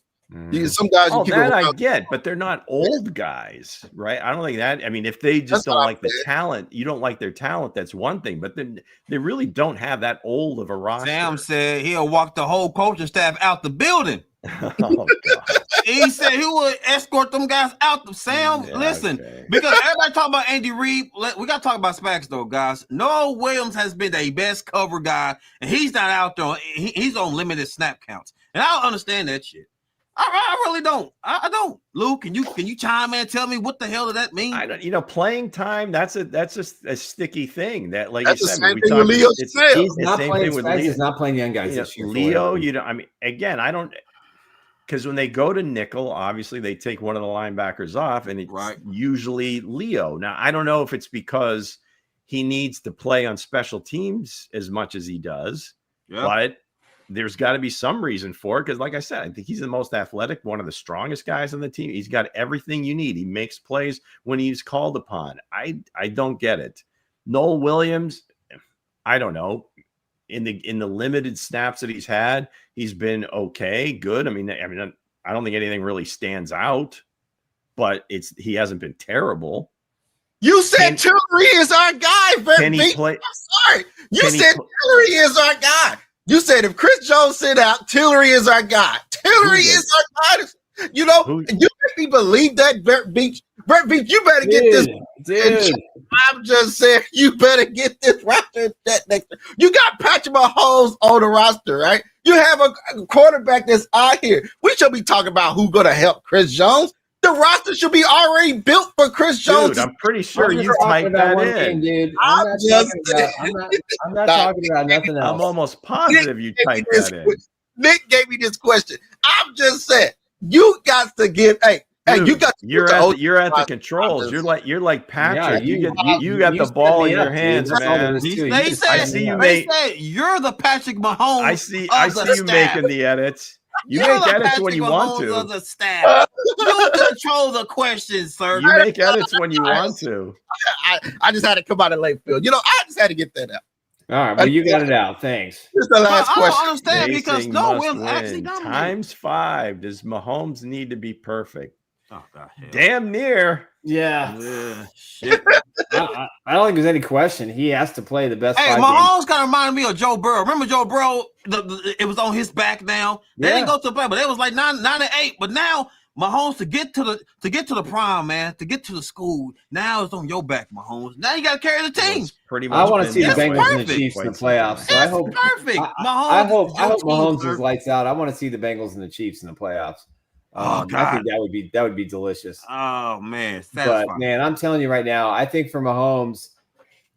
Some guys you keep around. I get, but they're not old guys, right? I don't think that. I mean, if they just don't like the talent, you don't like their talent, that's one thing. But then they really don't have that old of a roster. Sam said he'll walk the whole coaching staff out the building. Oh, God. He said he would escort them guys out. Sam, listen, because everybody talk about Andy Reid. We got to talk about Spags, though, guys. Noah Williams has been the best cover guy, and he's not out there. He's on limited snap counts, and I don't understand that shit. I really don't. I don't. Luke, can you chime in and tell me what the hell does that mean? I don't. Playing time. That's a sticky thing. That, like that's you said, the same thing with Leo. He's not playing. He's not playing young guys this year. Leo, I mean, again, I don't. Because when they go to nickel, obviously they take one of the linebackers off, and it's usually Leo. Now, I don't know if it's because he needs to play on special teams as much as he does, but there's got to be some reason for it. Because, like I said, I think he's the most athletic, one of the strongest guys on the team. He's got everything you need. He makes plays when he's called upon. I don't get it. Noel Williams, I don't know. In the limited snaps that he's had, he's been okay, good. I mean, I don't think anything really stands out, but he hasn't been terrible. You said Tillery is our guy, can he play? I'm sorry. You said Tillery is our guy. You said if Chris Jones sit out, Tillery is our guy. Tillery is our guy. You make me believe that, Brett Beach. Brett Beach, you better get this. Dude. I'm just saying, you better get this roster next. You got Patrick Mahomes on the roster, right? You have a quarterback that's out here. We should be talking about who's going to help Chris Jones. The roster should be already built for Chris Jones. Dude, I'm pretty sure you typed that in. Dude. I'm not talking about nothing else. I'm almost positive you typed that in. Nick gave me this question. I'm just saying, you got to give. Hey, you got. You're at the controls. You're like Patrick. Yeah, you got the ball in your hands, man. I see you make. You're the Patrick Mahomes. I see you making the edits. You make edits when you want to. Of the staff. You control the questions, sir. You make edits when you want to. I just had to come out of late field. I just had to get that out. All right, well, you got it out. Thanks. This is the last question. I don't understand because no Williams actually dominated. ×5. Does Mahomes need to be perfect? Oh, God, damn near. Yeah. Shit. I don't think there's any question. He has to play the best. Hey, Mahomes kind of reminded me of Joe Burrow. Remember Joe Burrow? It was on his back now. They didn't go to the play, but it was like 9-8. But now Mahomes to get to the prime, man, to get to the school. Now it's on your back, Mahomes. Now you got to carry the team. Pretty much. I want to see the Bengals and the Chiefs in the playoffs. So I hope perfect. I hope Mahomes is lights out. I want to see the Bengals and the Chiefs in the playoffs. I think that would be delicious. Oh man, but man, I'm telling you right now, I think for Mahomes,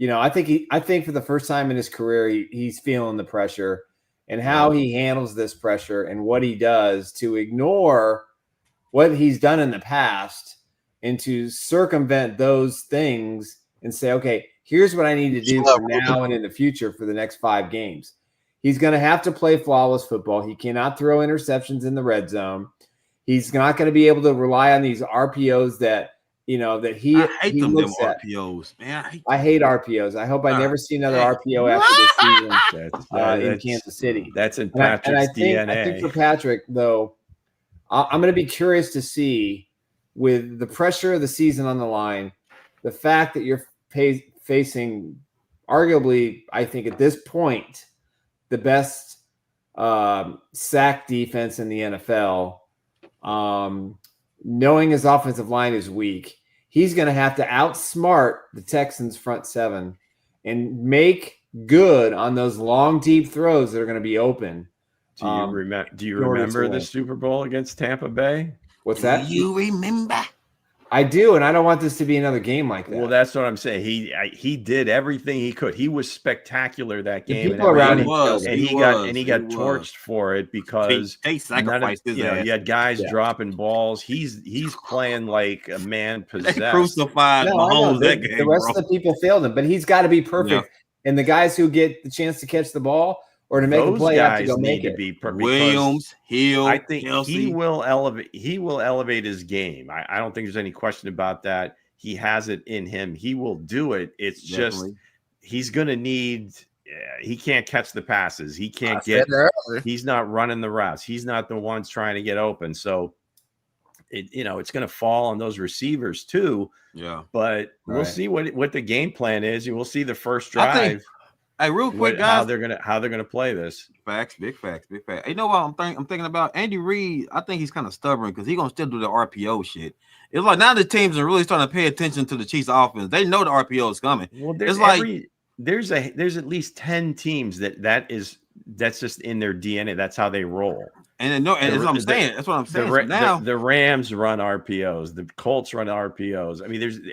I think for the first time in his career, he's feeling the pressure and how he handles this pressure and what he does to ignore what he's done in the past and to circumvent those things and say, okay, here's what I need to do for now and in the future for the next 5 games. He's going to have to play flawless football. He cannot throw interceptions in the red zone. He's not going to be able to rely on these RPOs that that he I hate them looks at. RPOs, man. I hate RPOs. I hope I never see another RPO after this season in Kansas City. That's in Patrick's DNA. I think for Patrick, though, I'm going to be curious to see, with the pressure of the season on the line, the fact that you're facing arguably, I think at this point, the best sack defense in the NFL, knowing his offensive line is weak, he's going to have to outsmart the Texans front seven and make good on those long, deep throws that are going to be open. Do you remember the Super Bowl against Tampa Bay? What's that? Do you remember? I do, and I don't want this to be another game like that. Well, that's what I'm saying. He did everything he could. He was spectacular that game. People around him, he got torched for it because they sacrificed his ass. You had guys dropping balls. He's playing like a man possessed. They crucified Mahomes that game. The rest of the people failed him, but he's got to be perfect. Yeah. And the guys who get the chance to catch the ball or to make a play have to go make it. Williams, Hill, I think Kelsey. He will elevate his game. I don't think there's any question about that. He has it in him. He will do it. It's just he's going to need. He can't catch the passes. He can't get. He's not running the routes. He's not the ones trying to get open. So, it's going to fall on those receivers too. Yeah, but we'll see what the game plan is. You will see the first drive. Hey, real quick, guys, how they're gonna play this? Facts, big facts. You know what I'm thinking about? Andy Reid. I think he's kind of stubborn because he's gonna still do the RPO shit. It's like now the teams are really starting to pay attention to the Chiefs offense. They know the RPO is coming. Well, there's at least 10 teams that's just in their DNA. That's how they roll. And that's what I'm saying. That's what I'm saying. Now the Rams run RPOs. The Colts run RPOs. I mean,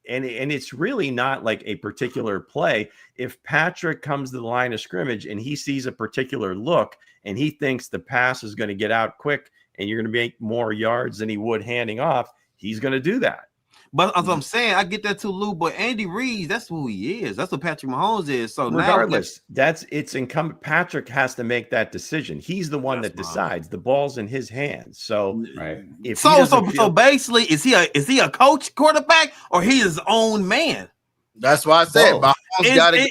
and it's really not like a particular play. If Patrick comes to the line of scrimmage and he sees a particular look and he thinks the pass is going to get out quick and you're going to make more yards than he would handing off, he's going to do that. But as I'm saying, I get that too, Lou. But Andy Reid, that's who he is. That's what Patrick Mahomes is. So regardless, it's incumbent. Patrick has to make that decision. He's the one that decides. The ball's in his hands. So so basically, is he a coach quarterback or he his own man? That's why I said Mahomes got it.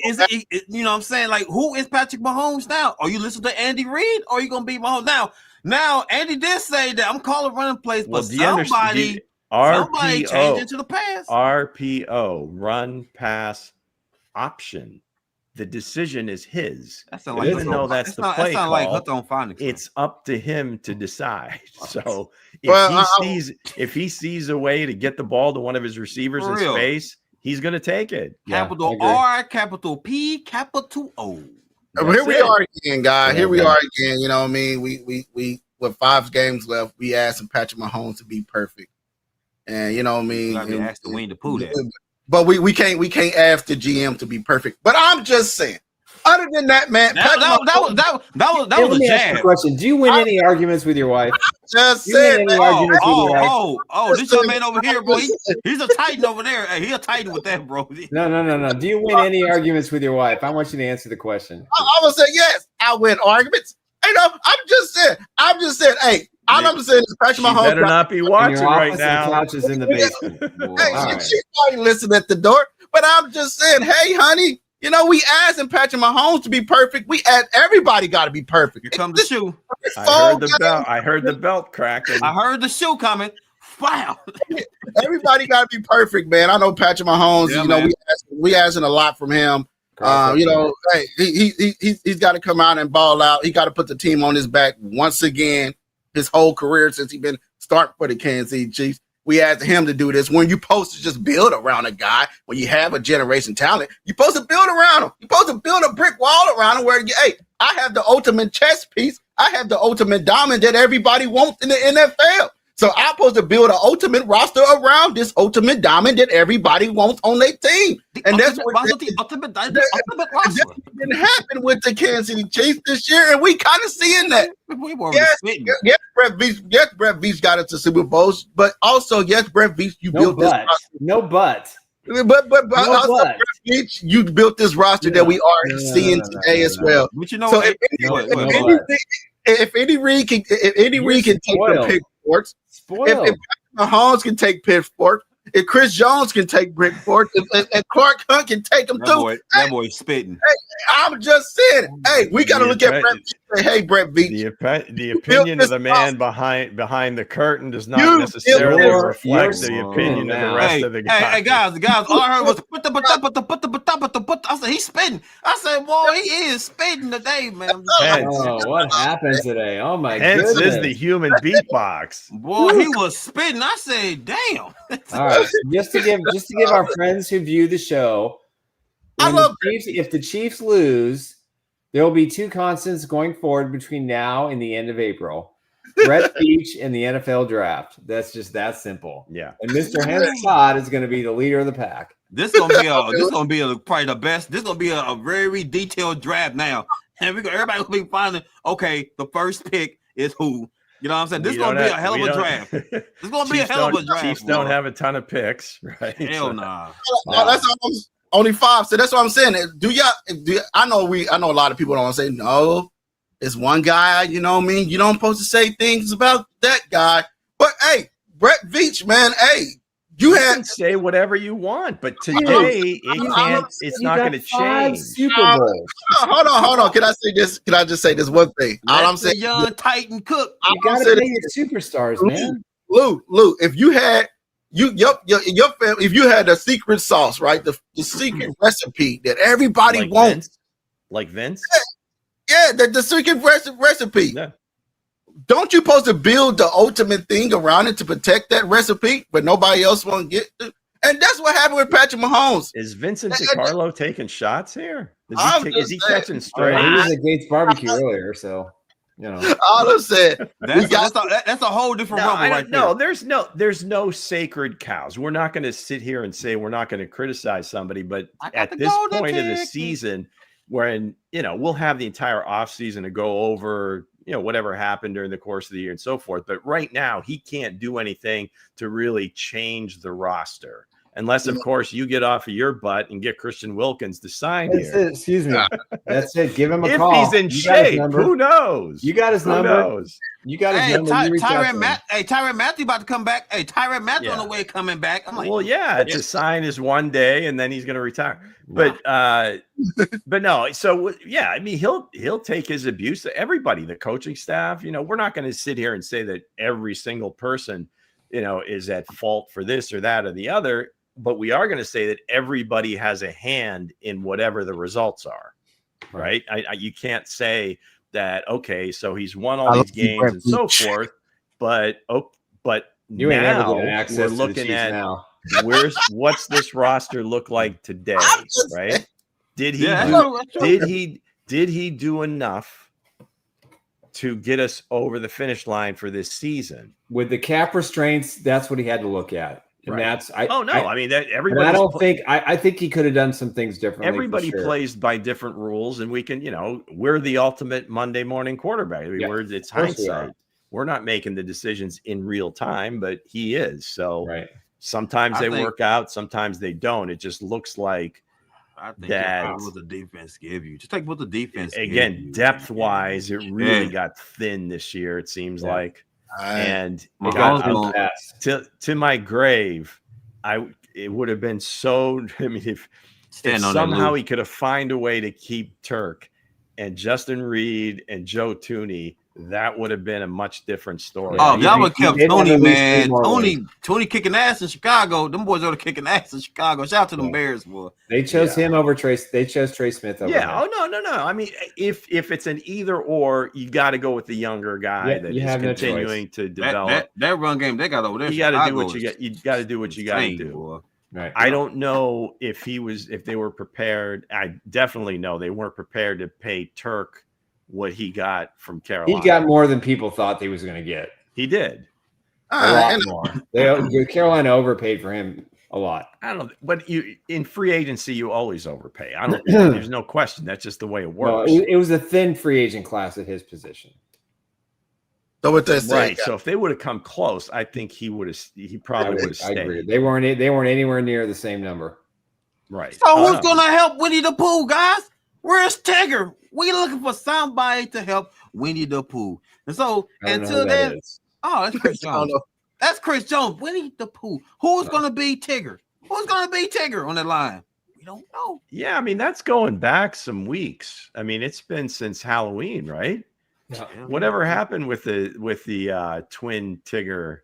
You know what I'm saying? Like, who is Patrick Mahomes now? Are you listening to Andy Reid or are you gonna be Mahomes now? Andy did say that I'm calling running plays, but somebody changed into the pass. RPO, run pass option. The decision is his. Even though that's the play call, it's up to him to decide. So if he sees a way to get the ball to one of his receivers in space, he's going to take it. Capital R, capital P, capital O. Here we are again, guys. Here we are again. You know what I mean? We with 5 games left, we asking Patrick Mahomes to be perfect. And you know what I mean? Ask the Winnie the Pooh that. But we can't ask the GM to be perfect. But I'm just saying, other than that, man, that was a jab. Question: do you win any arguments with your wife? Just said, this young man over here, bro. He's a Titan over there. Hey, he a Titan with that, bro. No. Do you win any arguments with your wife? I want you to answer the question. I would say yes. I win arguments. I'm just saying. Hey. I'm saying is Patrick Mahomes better not be watching right now. Couch is in the basement. She's probably listening at the door. But I'm just saying, hey, honey, we asking Patrick Mahomes to be perfect. We ask everybody got to be perfect. Here comes the shoe. I heard the belt cracking. I heard the shoe coming. Wow. Everybody got to be perfect, man. I know Patrick Mahomes. Yeah, we asking a lot from him. Hey, he's got to come out and ball out. He got to put the team on his back once again. His whole career since he's been starting for the Kansas City Chiefs. We asked him to do this. When you're supposed to just build around a guy, when you have a generation talent, you're supposed to build around him. You're supposed to build a brick wall around him where, I have the ultimate chess piece. I have the ultimate diamond that everybody wants in the NFL. So I'm supposed to build an ultimate roster around this ultimate diamond that everybody wants on their team. That's what didn't happen with the Kansas City Chiefs this year, and we kind of seeing that. Yes, Brett Veach got us to Super Bowls, but also, yes, Brett Veach, you built this roster. No but. But also, Brett Veach, you built this roster that we are seeing today as well. But so if Andy Reid can take the pick sports, if Mahomes can take pitchforks, if Chris Jones can take Brick Ford, and Clark Hunt can take him too. That boy spitting. I'm just saying. Hey, we got to look at Brett Veach and say, hey, Brett Veach. The opinion of the man behind the curtain does not necessarily reflect the opinion of the rest of the guys. Hey, guys, all I heard was I said he's spitting. I said, boy, he is spitting today, man. Oh, what happened today? Oh my goodness. This is the human beatbox. Boy, he was spitting. I said, damn. All right, just to give our friends who view the show, if the Chiefs lose, there will be two constants going forward between now and the end of April. Brett Veach and the NFL draft. That's just that simple. Yeah. And Mr. Hense Todd is going to be the leader of the pack. This gonna be probably the best. This gonna be a very detailed draft now, and everybody gonna be finding. Okay, the first pick is who. You know what I'm saying? This is gonna be a hell of a draft. This is gonna be a hell of a draft. Chiefs don't have a ton of picks, right? Hell nah. That's only 5. So that's what I'm saying. I know a lot of people don't want to say no. It's one guy, you know what I mean? You don't supposed to say things about that guy. But hey, Brett Veach, man, hey, you can say whatever you want, but today it's not going to change. Super Bowl. Hold on. Can I say this? Can I just say this one thing? All I'm saying, young Titan Cook. You got to pay your superstars, man. Lou, if you had your family, if you had the secret sauce, right? The secret recipe that everybody wants, like Vince. Yeah, the secret recipe. Yeah. Don't you supposed to build the ultimate thing around it to protect that recipe, but nobody else won't get it? And that's what happened with Patrick Mahomes. Is Vincent DiCarlo taking shots here? Is he catching straight? He was at Gates Barbecue earlier, so you know. All I'm saying, that's a whole different rumble right there. No, there's no sacred cows. We're not going to sit here and say we're not going to criticize somebody, but at this point of the season, when we'll have the entire offseason to go over whatever happened during the course of the year and so forth. But right now, he can't do anything to really change the roster. Unless, of course, you get off of your butt and get Christian Wilkins to sign here. Excuse me. That's it. Give him a if call. If he's in shape, who knows? You got his number. Knows? You got his number. Tyrann Matthew about to come back. Hey, Tyrann Matthew on the way coming back. I'm like, to sign is one day and then he's going to retire. Wow. But no. So I mean, he'll take his abuse to everybody, the coaching staff. We're not going to sit here and say that every single person, is at fault for this or that or the other. But we are going to say that everybody has a hand in whatever the results are, right? You can't say that, okay, so he's won all these games and so forth, but you ain't ever getting access we're looking at now. What's this roster look like today, right? Did he do enough to get us over the finish line for this season? With the cap restraints, that's what he had to look at. And that's I think he could have done some things differently. Everybody plays by different rules, and we can, we're the ultimate Monday morning quarterback. It's hindsight. We're not making the decisions in real time, but he is. So sometimes they work out, sometimes they don't. It just looks like that what the defense give you. Just take what the defense again, depth wise, it really got thin this year. It seems like. And to my grave, it would have been so. I mean, if somehow he could have find a way to keep Turk and Justin Reed and Joe Tooney, that would have been a much different story. Oh, y'all would have kept Tony, man. Tony kicking ass in Chicago. Them boys are kicking ass in Chicago. Shout out to them Bears, boy. They chose him over Trace. They chose Trey Smith over him. Oh, no. I mean, if it's an either or, you got to go with the younger guy that is continuing to develop. That run game they got over there. You got to do what you got. You got to do what you got to do. Boy. Right. I don't know if they were prepared. I definitely know they weren't prepared to pay Turk what he got from Carolina. He got more than people thought he was going to get. He did. A lot more. Carolina overpaid for him a lot. I don't know. But in free agency, you always overpay. There's no question. That's just the way it works. No, it was a thin free agent class at his position. So what they say, right. So if they would have come close, I think he probably would have stayed. I agree. They weren't anywhere near the same number. Right. So who's going to help Winnie the Pooh, guys? Where's Tigger? We looking for somebody to help Winnie the Pooh. And so until then, that's Chris Jones. That's Chris Jones, Winnie the Pooh. Who's gonna be Tigger? Who's gonna be Tigger on that line? We don't know. Yeah, I mean that's going back some weeks. I mean it's been since Halloween, right? Yeah. Whatever happened with the twin Tigger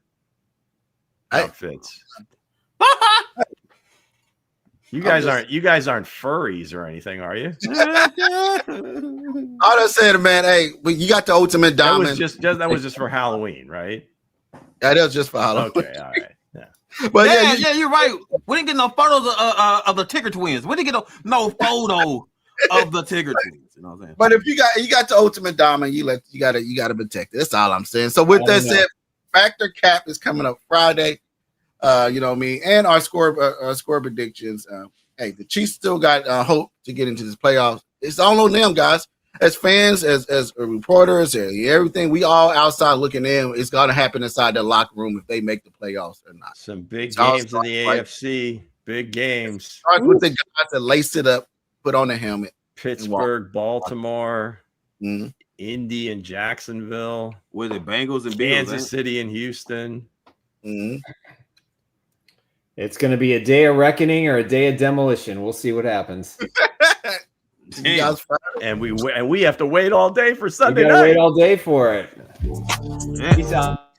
outfits? You guys aren't furries or anything, are you? I just said, man, hey, you got the ultimate diamond. That was just for Halloween, right? Yeah, that was just for Halloween. Okay, all right. Yeah. But yeah, you're right. We didn't get no photos of the Tigger twins. We didn't get no photo of the Tigger twins. You know what I'm saying? But if you got the ultimate diamond, you gotta protect it. That's all I'm saying. So with that said, Factor Cap is coming up Friday. You know what I mean, and our score predictions. Hey, the Chiefs still got hope to get into this playoffs. It's all on them, guys. As fans, as reporters, everything, we all outside looking in. It's gonna happen inside the locker room if they make the playoffs or not. Some big games in the AFC. Big games. Start with the guys that lace it up, put on the helmet. Pittsburgh, Baltimore, Indy, and Jacksonville. With the Bengals and Kansas City and Houston. It's going to be a day of reckoning or a day of demolition. We'll see what happens. And we have to wait all day for Sunday night. Wait all day for it. Yeah. Peace out.